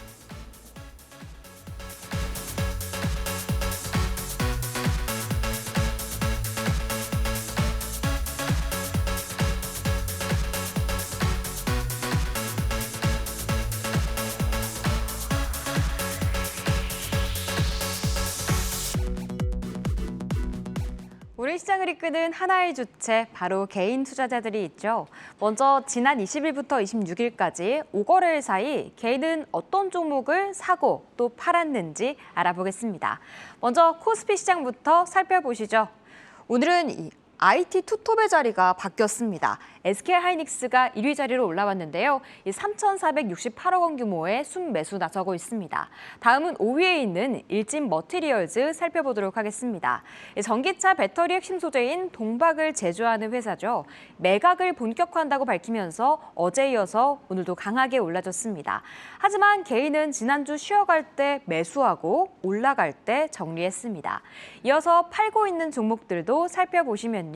S4: 우리 시장을 이끄는 하나의 주체, 바로 개인 투자자들이 있죠. 먼저 지난 20일부터 26일까지 5거래일 사이 개인은 어떤 종목을 사고 또 팔았는지 알아보겠습니다. 먼저 코스피 시장부터 살펴보시죠. 오늘은 이 IT 투톱의 자리가 바뀌었습니다. SK하이닉스가 1위 자리로 올라왔는데요. 3,468억 원 규모의 순매수 나서고 있습니다. 다음은 5위에 있는 일진 머티리얼즈 살펴보도록 하겠습니다. 전기차 배터리 핵심 소재인 동박을 제조하는 회사죠. 매각을 본격화한다고 밝히면서 어제 이어서 오늘도 강하게 올라졌습니다. 하지만 개인은 지난주 쉬어갈 때 매수하고 올라갈 때 정리했습니다. 이어서 팔고 있는 종목들도 살펴보시면요.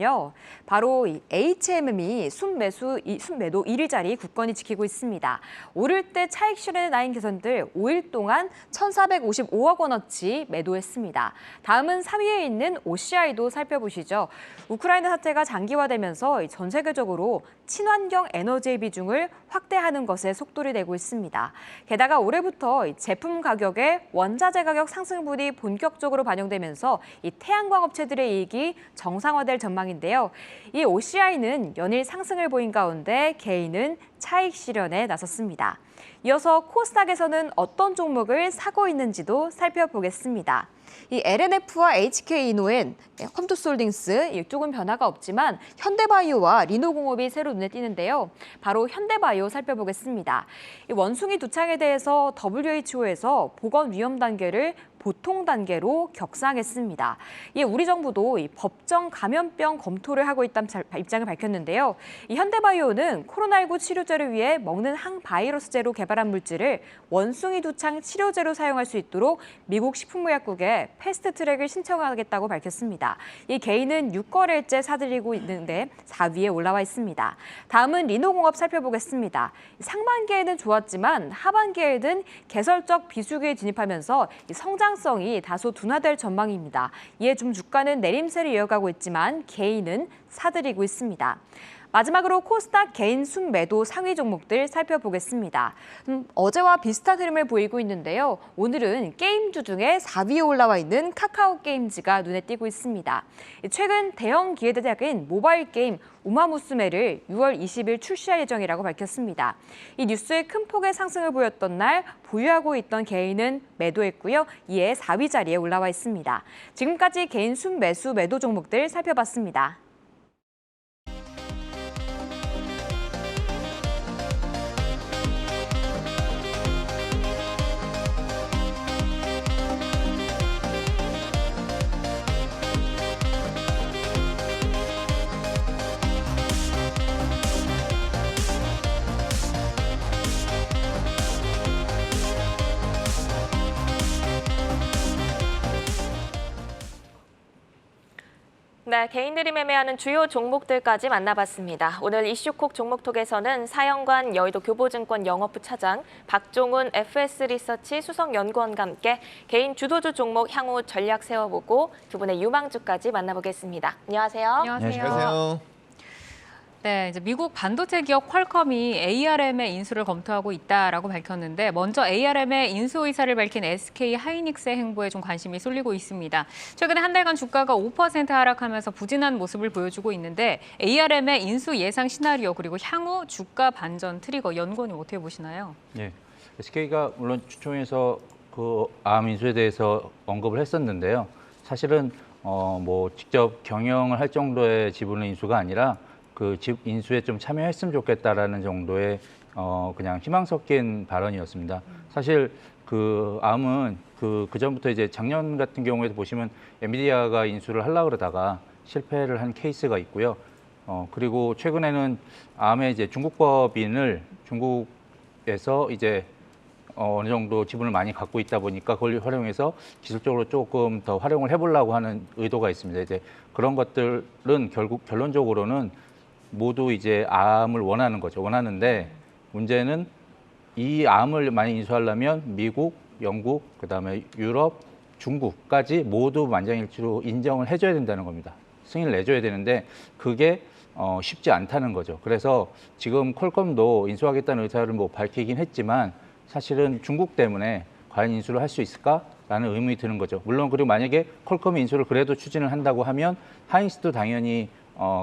S4: 바로 이 HMM이 순매도 1위 자리 굳건히 지키고 있습니다. 오를 때 차익 실현의 라인 개선들 5일 동안 1,455억 원어치 매도했습니다. 다음은 4위에 있는 OCI도 살펴보시죠. 우크라이나 사태가 장기화되면서 전 세계적으로 친환경 에너지의 비중을 확대하는 것에 속도를 내고 있습니다. 게다가 올해부터 제품 가격에 원자재 가격 상승분이 본격적으로 반영되면서 이 태양광 업체들의 이익이 정상화될 전망인데요. 이 OCI는 연일 상승을 보인 가운데 개인은 차익 실현에 나섰습니다. 이어서 코스닥에서는 어떤 종목을 사고 있는지도 살펴보겠습니다. 이 LNF와 HK이노엔, 컴투솔딩스 이쪽은 변화가 없지만 현대바이오와 리노공업이 새로 눈에 띄는데요. 바로 현대바이오 살펴보겠습니다. 이 원숭이 두창에 대해서 WHO에서 보건 위험 단계를 보통 단계로 격상했습니다. 우리 정부도 이 법정 감염병 검토를 하고 있다는 입장을 밝혔는데요. 이 현대바이오는 코로나19 치료제를 위해 먹는 항바이러스제로 개발한 물질을 원숭이 두창 치료제로 사용할 수 있도록 미국 식품의약국에 패스트트랙을 신청하겠다고 밝혔습니다. 이 개인은 6거래일째 사들이고 있는데 4위에 올라와 있습니다. 다음은 리노공업 살펴보겠습니다. 상반기에는 좋았지만 하반기에는 개설적 비수기에 진입하면서 성장성이 다소 둔화될 전망입니다. 이에 좀 주가는 내림세를 이어가고 있지만 개인은 사들이고 있습니다. 마지막으로 코스닥 개인 순매도 상위 종목들 살펴보겠습니다. 어제와 비슷한 흐름을 보이고 있는데요. 오늘은 게임주 중에 4위에 올라와 있는 카카오게임즈가 눈에 띄고 있습니다. 최근 대형 기계대작인 모바일 게임 우마무스메를 6월 20일 출시할 예정이라고 밝혔습니다. 이 뉴스에 큰 폭의 상승을 보였던 날 보유하고 있던 개인은 매도했고요. 이에 4위 자리에 올라와 있습니다. 지금까지 개인 순매수 매도 종목들 살펴봤습니다.
S1: 네, 개인들이 매매하는 주요 종목들까지 만나봤습니다. 오늘 이슈콕 종목톡에서는 사영관 여의도 교보증권 영업부 차장, 박종훈 FS리서치 수석연구원과 함께 개인 주도주 종목 향후 전략 세워보고 두 분의 유망주까지 만나보겠습니다. 안녕하세요.
S5: 안녕하세요.
S2: 네, 이제 미국 반도체 기업 퀄컴이 ARM의 인수를 검토하고 있다라고 밝혔는데 먼저 ARM의 인수 의사를 밝힌 SK 하이닉스의 행보에 좀 관심이 쏠리고 있습니다. 최근에 한 달간 주가가 5% 하락하면서 부진한 모습을 보여주고 있는데 ARM의 인수 예상 시나리오 그리고 향후 주가 반전 트리거 연구원님 어떻게 보시나요?
S5: 예, SK가 물론 주총에서 그 암 인수에 대해서 언급을 했었는데요. 사실은 뭐 직접 경영을 할 정도의 지분의 인수가 아니라 그 인수에 좀 참여했으면 좋겠다라는 정도의 그냥 희망 섞인 발언이었습니다. 사실 그 암은 그 전부터 이제 작년 같은 경우에도 보시면 엔비디아가 인수를 하려고 그러다가 실패를 한 케이스가 있고요. 그리고 최근에는 암의 이제 중국법인을 중국에서 이제 어느 정도 지분을 많이 갖고 있다 보니까 그걸 활용해서 기술적으로 조금 더 활용을 해보려고 하는 의도가 있습니다. 이제 그런 것들은 결국 결론적으로는 모두 이제 암을 원하는 거죠. 원하는데 문제는 이 암을 많이 인수하려면 미국, 영국, 그다음에 유럽, 중국까지 모두 만장일치로 인정을 해줘야 된다는 겁니다. 승인을 내줘야 되는데 그게 쉽지 않다는 거죠. 그래서 지금 퀄컴도 인수하겠다는 의사를 뭐 밝히긴 했지만 사실은 중국 때문에 과연 인수를 할 수 있을까라는 의문이 드는 거죠. 물론 그리고 만약에 퀄컴이 인수를 그래도 추진을 한다고 하면 하이닉스도 당연히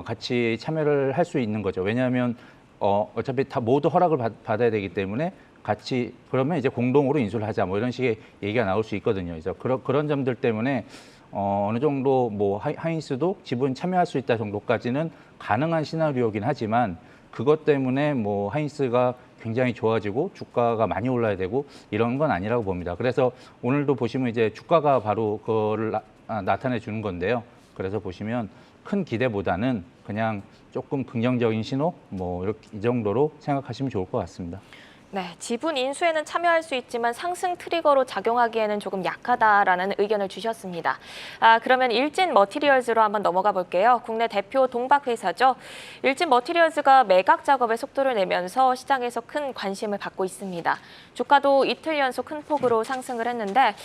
S5: 같이 참여를 할 수 있는 거죠. 왜냐하면 어차피 다 모두 허락을 받아야 되기 때문에 같이 그러면 이제 공동으로 인수를 하자 뭐 이런 식의 얘기가 나올 수 있거든요. 그래서 그런 점들 때문에 어느 정도 뭐 하이닉스도 지분 참여할 수 있다 정도까지는 가능한 시나리오긴 하지만 그것 때문에 뭐 하이닉스가 굉장히 좋아지고 주가가 많이 올라야 되고 이런 건 아니라고 봅니다. 그래서 오늘도 보시면 이제 주가가 바로 그거를 나타내 주는 건데요. 그래서 보시면 큰 기대보다는 그냥 조금 긍정적인 신호 뭐 이렇게 이 정도로 생각하시면 좋을 것 같습니다.
S1: 네, 지분 인수에는 참여할 수 있지만 상승 트리거로 작용하기에는 조금 약하다라는 의견을 주셨습니다. 그러면 일진 머티리얼즈로 한번 넘어가 볼게요. 국내 대표 동박회사죠. 일진 머티리얼즈가 매각 작업에 속도를 내면서 시장에서 큰 관심을 받고 있습니다. 주가도 이틀 연속 큰 폭으로 상승을 했는데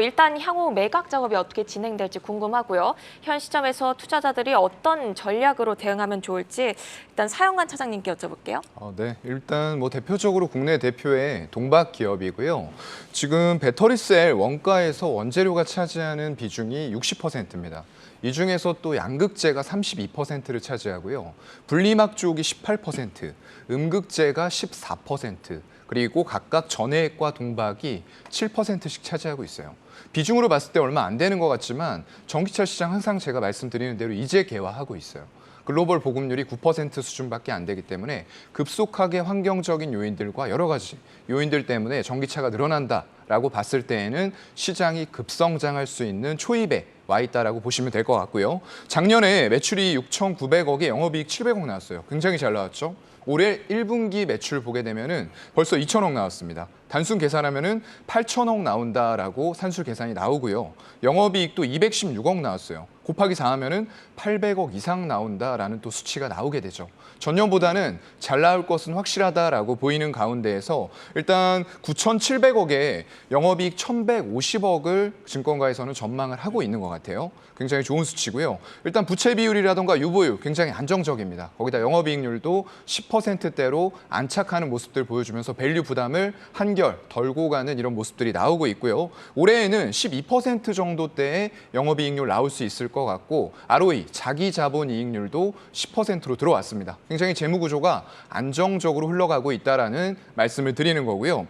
S1: 일단 향후 매각 작업이 어떻게 진행될지 궁금하고요. 현 시점에서 투자자들이 어떤 전략으로 대응하면 좋을지 일단 사영관 차장님께 여쭤볼게요.
S6: 네, 일단 뭐 대표적으로 국내 대표의 동박 기업이고요. 지금 배터리셀 원가에서 원재료가 차지하는 비중이 60%입니다. 이 중에서 또 양극재가 32%를 차지하고요. 분리막 쪽이 18%, 음극재가 14%, 그리고 각각 전해액과 동박이 7%씩 차지하고 있어요. 비중으로 봤을 때 얼마 안 되는 것 같지만 전기차 시장 항상 제가 말씀드리는 대로 이제 개화하고 있어요. 글로벌 보급률이 9% 수준밖에 안 되기 때문에 급속하게 환경적인 요인들과 여러 가지 요인들 때문에 전기차가 늘어난다라고 봤을 때에는 시장이 급성장할 수 있는 초입에 와 있다라고 보시면 될 것 같고요. 작년에 매출이 6,900억에 영업이익 700억 나왔어요. 굉장히 잘 나왔죠. 올해 1분기 매출 보게 되면은 벌써 2,000억 나왔습니다. 단순 계산하면은 8,000억 나온다라고 산술 계산이 나오고요. 영업이익도 216억 나왔어요. 곱하기 4하면은 800억 이상 나온다라는 또 수치가 나오게 되죠. 전년보다는 잘 나올 것은 확실하다라고 보이는 가운데에서 일단 9,700억에 영업이익 1,150억을 증권가에서는 전망을 하고 있는 것 같아요. 굉장히 좋은 수치고요. 일단 부채 비율이라던가 유보율 굉장히 안정적입니다. 거기다 영업이익률도 10%대로 안착하는 모습들 보여주면서 밸류 부담을 한결 덜고 가는 이런 모습들이 나오고 있고요. 올해에는 12% 정도대의 영업이익률 나올 수 있을 것 같고 ROE, 자기 자본 이익률도 10%로 들어왔습니다. 굉장히 재무 구조가 안정적으로 흘러가고 있다라는 말씀을 드리는 거고요.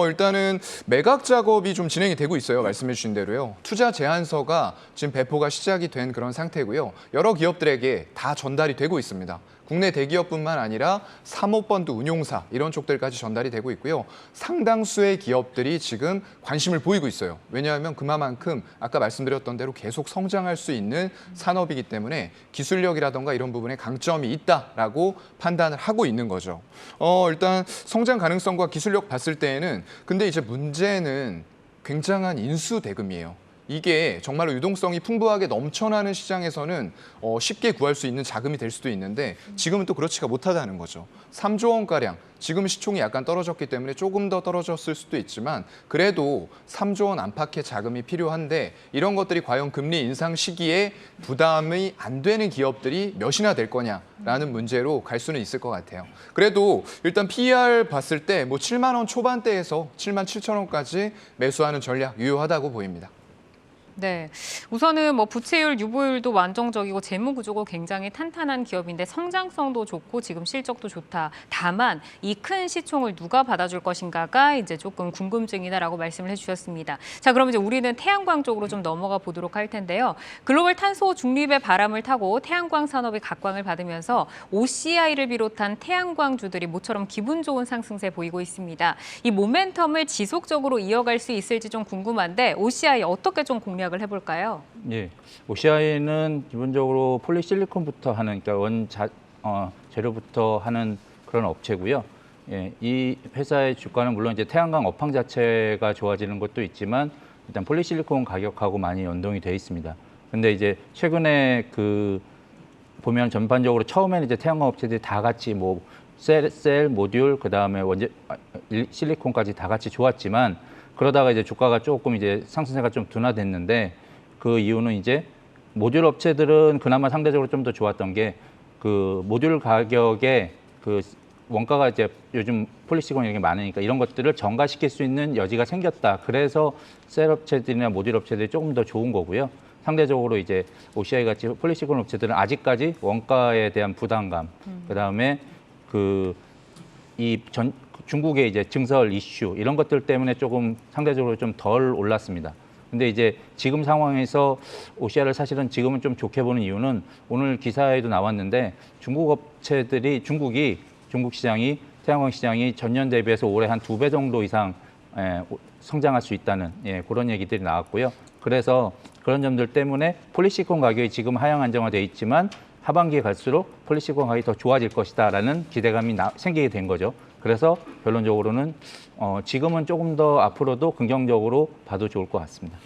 S6: 일단은 매각 작업이 좀 진행이 되고 있어요. 말씀해 주신 대로요. 투자 제안서가 지금 배포가 시작이 된 그런 상태고요. 여러 기업들에게 다 전달이 되고 있습니다. 국내 대기업뿐만 아니라 사모펀드 운용사 이런 쪽들까지 전달이 되고 있고요. 상당수의 기업들이 지금 관심을 보이고 있어요. 왜냐하면 그만큼 아까 말씀드렸던 대로 계속 성장할 수 있는 산업이기 때문에 기술력이라던가 이런 부분에 강점이 있다라고 판단을 하고 있는 거죠. 일단 성장 가능성과 기술력 봤을 때에는 근데 이제 문제는 굉장한 인수 대금이에요. 이게 정말로 유동성이 풍부하게 넘쳐나는 시장에서는 쉽게 구할 수 있는 자금이 될 수도 있는데 지금은 또 그렇지가 못하다는 거죠. 3조 원가량, 지금 시총이 약간 떨어졌기 때문에 조금 더 떨어졌을 수도 있지만 그래도 3조 원 안팎의 자금이 필요한데 이런 것들이 과연 금리 인상 시기에 부담이 안 되는 기업들이 몇이나 될 거냐라는 문제로 갈 수는 있을 것 같아요. 그래도 일단 PER 봤을 때 뭐 7만 원 초반대에서 7만 7천 원까지 매수하는 전략 유효하다고 보입니다.
S2: 네, 우선은 뭐 부채율, 유보율도 안정적이고 재무 구조가 굉장히 탄탄한 기업인데 성장성도 좋고 지금 실적도 좋다. 다만 이 큰 시총을 누가 받아줄 것인가가 이제 조금 궁금증이다라고 말씀을 해주셨습니다. 자, 그럼 이제 우리는 태양광 쪽으로 좀 넘어가 보도록 할 텐데요. 글로벌 탄소 중립의 바람을 타고 태양광 산업이 각광을 받으면서 OCI를 비롯한 태양광주들이 모처럼 기분 좋은 상승세 보이고 있습니다. 이 모멘텀을 지속적으로 이어갈 수 있을지 좀 궁금한데 OCI 어떻게 좀 공략을 해볼까요?
S5: 예, OCI는 기본적으로 폴리실리콘부터 하는, 그러니까 재료부터 하는 그런 업체고요. 예, 이 회사의 주가는 물론 이제 태양광 업황 자체가 좋아지는 것도 있지만 일단 폴리실리콘 가격하고 많이 연동이 돼 있습니다. 근데 이제 최근에 보면 전반적으로 처음에는 이제 태양광 업체들이 다 같이 뭐 셀, 모듈, 그다음에 실리콘까지 다 같이 좋았지만 그러다가 이제 주가가 조금 이제 상승세가 좀 둔화됐는데 그 이유는 이제 모듈 업체들은 그나마 상대적으로 좀 더 좋았던 게 모듈 가격에 원가가 이제 요즘 폴리시콘 이런 게 많으니까 이런 것들을 정가시킬 수 있는 여지가 생겼다. 그래서 셀 업체들이나 모듈 업체들이 조금 더 좋은 거고요. 상대적으로 이제 OCI 같이 폴리시콘 업체들은 아직까지 원가에 대한 부담감, 그다음에 중국의 이제 증설 이슈 이런 것들 때문에 조금 상대적으로 좀 덜 올랐습니다. 근데 이제 지금 상황에서 OCI를 사실은 지금은 좀 좋게 보는 이유는 오늘 기사에도 나왔는데 중국 시장이 태양광 시장이 전년 대비해서 올해 한 2배 정도 이상 성장할 수 있다는 그런 얘기들이 나왔고요. 그래서 그런 점들 때문에 폴리시콘 가격이 지금 하향 안정화돼 있지만 하반기에 갈수록 폴리시콘 가격이 더 좋아질 것이다라는 기대감이 생기게 된 거죠. 그래서 결론적으로는 지금은 조금 더 앞으로도 긍정적으로 봐도 좋을 것 같습니다.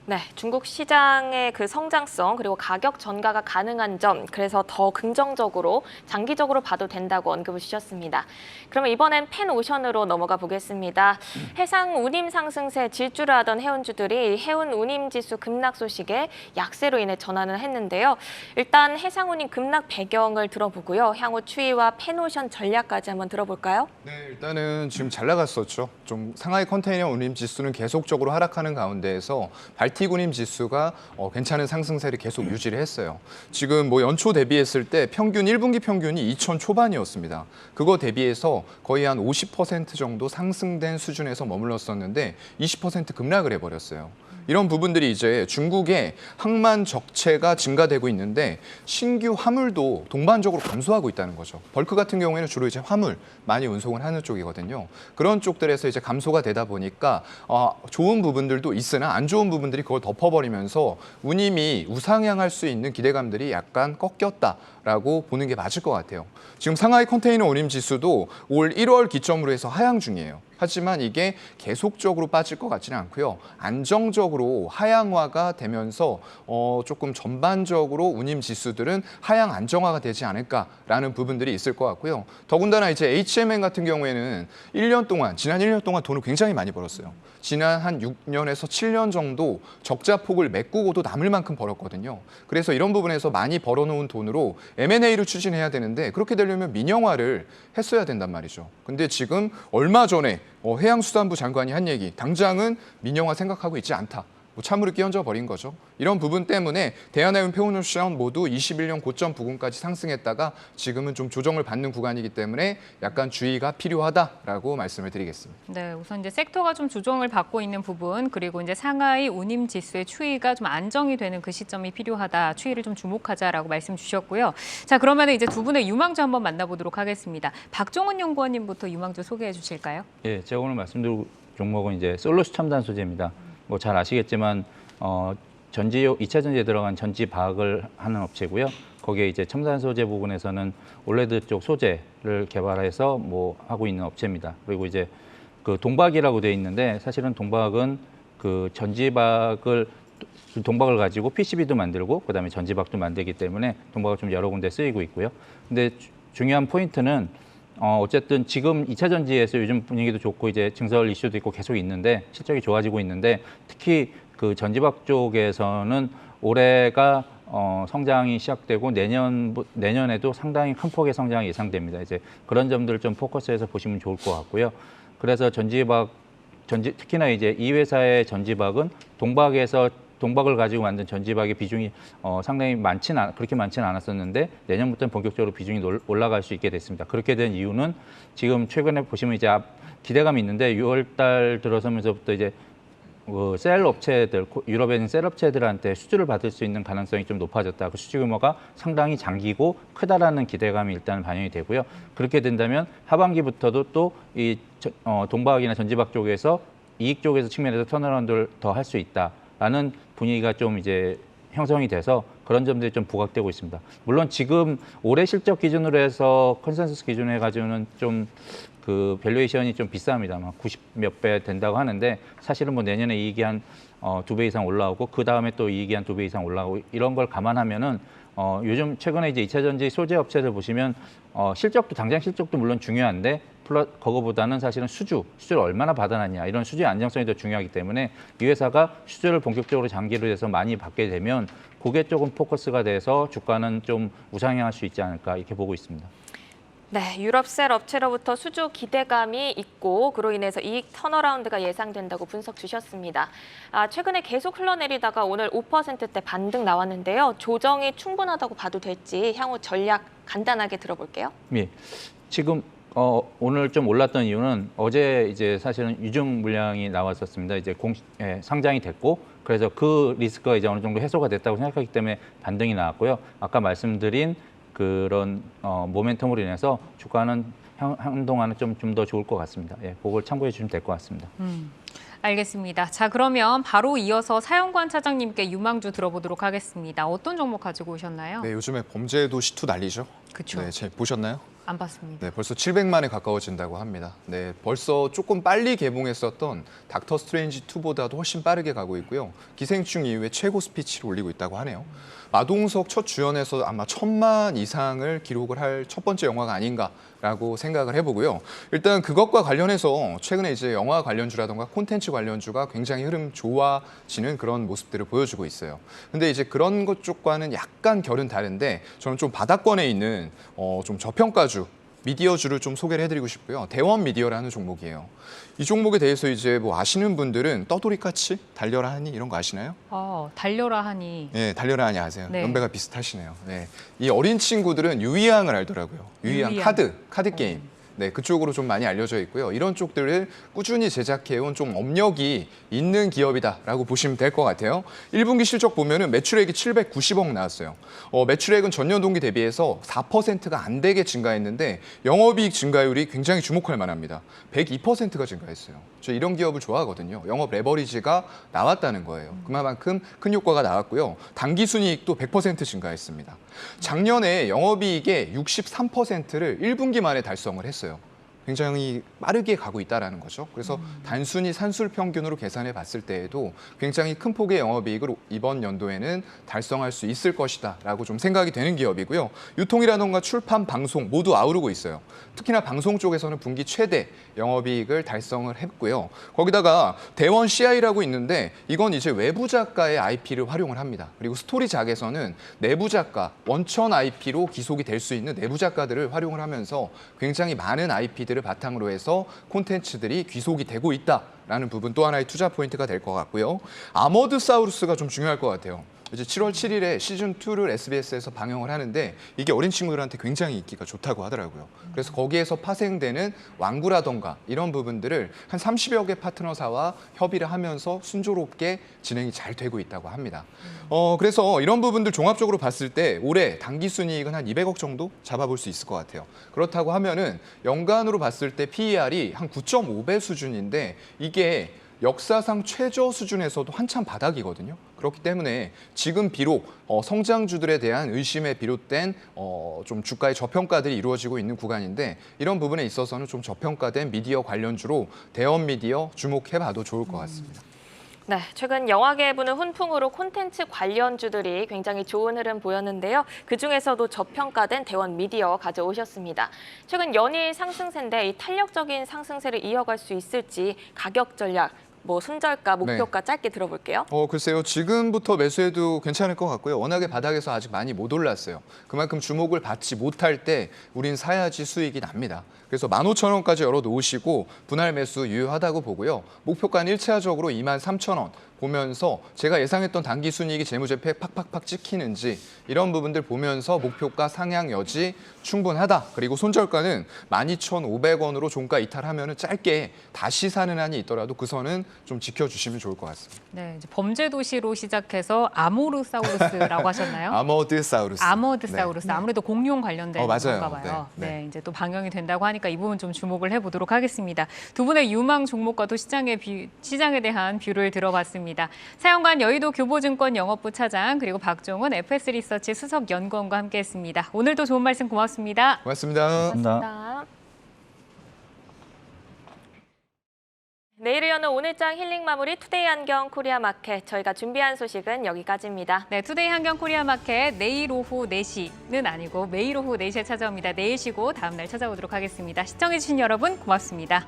S1: 네, 중국 시장의 그 성장성 그리고 가격 전가가 가능한 점, 그래서 더 긍정적으로 장기적으로 봐도 된다고 언급을 주셨습니다. 그러면 이번엔 펜오션으로 넘어가 보겠습니다. 해상 운임 상승세 질주를 하던 해운주들이 해운 운임 지수 급락 소식에 약세로 인해 전환을 했는데요. 일단 해상 운임 급락 배경을 들어보고요. 향후 추이와 펜오션 전략까지 한번 들어볼까요?
S6: 네, 일단은 지금 잘 나갔었죠. 좀 상하이 컨테이너 운임 지수는 계속적으로 하락하는 가운데에서 발틱 운임 지수가 괜찮은 상승세를 계속 유지를 했어요. 지금 뭐 연초 대비했을 때 평균 1분기 평균이 2천 초반이었습니다. 그거 대비해서 거의 한 50% 정도 상승된 수준에서 머물렀었는데 20% 급락을 해버렸어요. 이런 부분들이 이제 중국의 항만 적체가 증가되고 있는데 신규 화물도 동반적으로 감소하고 있다는 거죠. 벌크 같은 경우에는 주로 이제 화물 많이 운송을 하는 쪽이거든요. 그런 쪽들에서 이제 감소가 되다 보니까 좋은 부분들도 있으나 안 좋은 부분들이 그걸 덮어버리면서 운임이 우상향할 수 있는 기대감들이 약간 꺾였다라고 보는 게 맞을 것 같아요. 지금 상하이 컨테이너 운임 지수도 올 1월 기점으로 해서 하향 중이에요. 하지만 이게 계속적으로 빠질 것 같지는 않고요. 안정적으로 하향화가 되면서 조금 전반적으로 운임 지수들은 하향 안정화가 되지 않을까라는 부분들이 있을 것 같고요. 더군다나 이제 HMN 같은 경우에는 지난 1년 동안 돈을 굉장히 많이 벌었어요. 지난 한 6년에서 7년 정도 적자폭을 메꾸고도 남을 만큼 벌었거든요. 그래서 이런 부분에서 많이 벌어놓은 돈으로 M&A를 추진해야 되는데 그렇게 되려면 민영화를 했어야 된단 말이죠. 근데 지금 얼마 전에 해양수산부 장관이 한 얘기, 당장은 민영화 생각하고 있지 않다. 찬물을 끼얹어 버린 거죠. 이런 부분 때문에 대한해운 펜오션 모두 21년 고점 부근까지 상승했다가 지금은 좀 조정을 받는 구간이기 때문에 약간 주의가 필요하다라고 말씀을 드리겠습니다.
S2: 네, 우선 이제 섹터가 좀 조정을 받고 있는 부분, 그리고 이제 상하이 운임 지수의 추이가 좀 안정이 되는 그 시점이 필요하다. 추이를 좀 주목하자라고 말씀 주셨고요. 자, 그러면 이제 두 분의 유망주 한번 만나보도록 하겠습니다. 박종훈 연구원님부터 유망주 소개해 주실까요?
S5: 예, 제가 오늘 말씀드릴 종목은 이제 솔루스 첨단 소재입니다. 뭐 잘 아시겠지만 2차 전지에 들어간 전지 바학을 하는 업체고요. 거기에 이제 첨단 소재 부분에서는 올레드 쪽 소재를 개발해서 뭐 하고 있는 업체입니다. 그리고 이제 동박이라고 되어 있는데 사실은 동박은 전지 바학을 동박을 가지고 PCB도 만들고 그다음에 전지박도 만들기 때문에 동박을 좀 여러 군데 쓰이고 있고요. 근데 중요한 포인트는 어쨌든 지금 2차 전지에서 요즘 분위기도 좋고 이제 증설 이슈도 있고 계속 있는데 실적이 좋아지고 있는데 특히 그 전지박 쪽에서는 올해가 성장이 시작되고 내년에도 상당히 큰 폭의 성장이 예상됩니다. 이제 그런 점들을 좀 포커스해서 보시면 좋을 것 같고요. 그래서 특히나 이제 이 회사의 전지박은 동박을 가지고 만든 전지박의 비중이 상당히 그렇게 많지는 않았었는데 내년부터는 본격적으로 비중이 올라갈 수 있게 됐습니다. 그렇게 된 이유는 지금 최근에 보시면 이제 기대감이 있는데 6월달 들어서면서부터 이제 셀 업체들, 유럽에 있는 셀 업체들한테 수주를 받을 수 있는 가능성이 좀 높아졌다. 그 수주 규모가 상당히 장기고 크다라는 기대감이 일단 반영이 되고요. 그렇게 된다면 하반기부터도 또 이 동박이나 전지박 쪽에서 이익 쪽에서 측면에서 턴어라운드를 더 할 수 있다라는 분위기가 좀 이제 형성이 돼서 그런 점들이 좀 부각되고 있습니다. 물론 지금 올해 실적 기준으로 해서 컨센서스 기준으로 해가지고는 좀 그 밸류에이션이 좀 비쌉니다. 막 90 몇 배 된다고 하는데 사실은 뭐 내년에 이익이 한 2배 이상 올라오고 그 다음에 또 이익이 한 2배 이상 올라오고 이런 걸 감안하면은 요즘 최근에 이제 2차 전지 소재 업체들 보시면 당장 실적도 물론 중요한데 그거보다는 사실은 수주를 얼마나 받아놨냐 이런 수주의 안정성이 더 중요하기 때문에 이 회사가 수주를 본격적으로 장기로 해서 많이 받게 되면 그게 조금 포커스가 돼서 주가는 좀 우상향할 수 있지 않을까 이렇게 보고 있습니다.
S1: 네, 유럽 셀 업체로부터 수주 기대감이 있고 그로 인해서 이익 턴어라운드가 예상된다고 분석 주셨습니다. 최근에 계속 흘러내리다가 오늘 5%대 반등 나왔는데요. 조정이 충분하다고 봐도 될지 향후 전략 간단하게 들어볼게요.
S5: 예, 지금 오늘 좀 올랐던 이유는 어제 이제 사실은 유증 물량이 나왔었습니다. 이제 상장이 됐고 그래서 그 리스크가 이제 어느 정도 해소가 됐다고 생각하기 때문에 반등이 나왔고요. 아까 말씀드린 그런 모멘텀으로 인해서 주가는 한동안은 좀 더 좋을 것 같습니다. 예, 그걸 참고해 주시면 될 것 같습니다.
S2: 알겠습니다. 자, 그러면 바로 이어서 사연관 차장님께 유망주 들어보도록 하겠습니다. 어떤 종목 가지고 오셨나요?
S6: 네, 요즘에 범죄도 시투 난리죠.
S2: 그쵸.
S6: 네, 보셨나요?
S2: 안 봤습니다.
S6: 네, 벌써 700만에 가까워진다고 합니다. 네, 벌써 조금 빨리 개봉했었던 닥터 스트레인지 2보다도 훨씬 빠르게 가고 있고요. 기생충 이후에 최고 스피치를 올리고 있다고 하네요. 마동석 첫 주연에서 아마 1000만 이상을 기록을 할 첫 번째 영화가 아닌가라고 생각을 해보고요. 일단 그것과 관련해서 최근에 이제 영화 관련주라던가 콘텐츠 관련주가 굉장히 흐름 좋아지는 그런 모습들을 보여주고 있어요. 근데 이제 그런 것 쪽과는 약간 결은 다른데 저는 좀 바닥권에 있는 좀 저평가주 미디어주를 좀 소개를 해드리고 싶고요. 대원 미디어라는 종목이에요. 이 종목에 대해서 이제 뭐 아시는 분들은 떠돌이까치, 달려라 하니 이런 거 아시나요?
S2: 달려라 하니.
S6: 네, 달려라 하니 아세요?
S2: 네.
S6: 연배가 비슷하시네요. 네, 이 어린 친구들은 유희양을 알더라고요. 유희양 카드 게임. 네, 그쪽으로 좀 많이 알려져 있고요. 이런 쪽들을 꾸준히 제작해온 좀 업력이 있는 기업이다라고 보시면 될 것 같아요. 1분기 실적 보면은 매출액이 790억 나왔어요. 매출액은 전년 동기 대비해서 4%가 안 되게 증가했는데 영업이익 증가율이 굉장히 주목할 만합니다. 102%가 증가했어요. 저 이런 기업을 좋아하거든요. 영업 레버리지가 나왔다는 거예요. 그만큼 큰 효과가 나왔고요. 당기순이익도 100% 증가했습니다. 작년에 영업이익의 63%를 1분기 만에 달성을 했어요. 굉장히 빠르게 가고 있다는 거죠. 그래서 단순히 산술 평균으로 계산해 봤을 때에도 굉장히 큰 폭의 영업이익을 이번 연도에는 달성할 수 있을 것이다라고 좀 생각이 되는 기업이고요. 유통이라던가 출판, 방송 모두 아우르고 있어요. 특히나 방송 쪽에서는 분기 최대 영업이익을 달성을 했고요. 거기다가 대원 CI라고 있는데 이건 이제 외부 작가의 IP를 활용을 합니다. 그리고 스토리작에서는 내부 작가, 원천 IP로 기속이 될 수 있는 내부 작가들을 활용을 하면서 굉장히 많은 IP들을 바탕으로 해서 콘텐츠들이 귀속이 되고 있다라는 부분 또 하나의 투자 포인트가 될 것 같고요. 아머드 사우루스가 좀 중요할 것 같아요. 이제 7월 7일에 시즌2를 SBS에서 방영을 하는데 이게 어린 친구들한테 굉장히 인기가 좋다고 하더라고요. 그래서 거기에서 파생되는 완구라던가 이런 부분들을 한 30여 개 파트너사와 협의를 하면서 순조롭게 진행이 잘 되고 있다고 합니다. 그래서 이런 부분들 종합적으로 봤을 때 올해 당기순이익은 한 200억 정도 잡아볼 수 있을 것 같아요. 그렇다고 하면은 연간으로 봤을 때 PER이 한 9.5배 수준인데 이게 역사상 최저 수준에서도 한참 바닥이거든요. 그렇기 때문에 지금 비록 성장주들에 대한 의심에 비롯된 좀 주가의 저평가들이 이루어지고 있는 구간인데 이런 부분에 있어서는 좀 저평가된 미디어 관련주로 대원 미디어 주목해봐도 좋을 것 같습니다.
S1: 네, 최근 영화계에 부는 훈풍으로 콘텐츠 관련주들이 굉장히 좋은 흐름 보였는데요. 그중에서도 저평가된 대원 미디어 가져오셨습니다. 최근 연일 상승세인데 이 탄력적인 상승세를 이어갈 수 있을지 가격 전략, 손절가, 목표가 짧게 들어볼게요.
S6: 글쎄요. 지금부터 매수해도 괜찮을 것 같고요. 워낙에 바닥에서 아직 많이 못 올랐어요. 그만큼 주목을 받지 못할 때 우린 사야지 수익이 납니다. 그래서 15,000원까지 열어놓으시고 분할 매수 유효하다고 보고요. 목표가는 1차적으로 23,000원 보면서 제가 예상했던 단기 순이익이 재무제표에 팍팍팍 찍히는지 이런 부분들 보면서 목표가 상향 여지 충분하다. 그리고 손절가는 12,500원으로 종가 이탈하면 짧게 다시 사는 한이 있더라도 그 선은 좀 지켜주시면 좋을 것 같습니다.
S2: 네, 이제 범죄 도시로 시작해서 아모르사우루스라고 하셨나요?
S6: 아머드사우루스.
S2: 아머드사우루스. 아무래도 공룡 관련된
S6: 맞아요.
S2: 건가 봐요.
S6: 네, 네.
S2: 이제 또 방영이 된다고 하니까 이 부분 좀 주목을 해보도록 하겠습니다. 두 분의 유망 종목과 또 시장에 대한 뷰를 들어봤습니다. 사연관 여의도 교보증권 영업부 차장 그리고 박종훈 FS 리서치 수석 연구원과 함께했습니다. 오늘도 좋은 말씀 고맙습니다.
S6: 고맙습니다.
S1: 고맙습니다. 내일을 여는 오늘장 힐링 마무리 투데이 안경 코리아 마켓. 저희가 준비한 소식은 여기까지입니다.
S2: 네, 투데이 한경 코리아 마켓 내일 오후 4시는 아니고 매일 오후 4시에 찾아옵니다. 내일 쉬고 다음 날 찾아오도록 하겠습니다. 시청해주신 여러분 고맙습니다.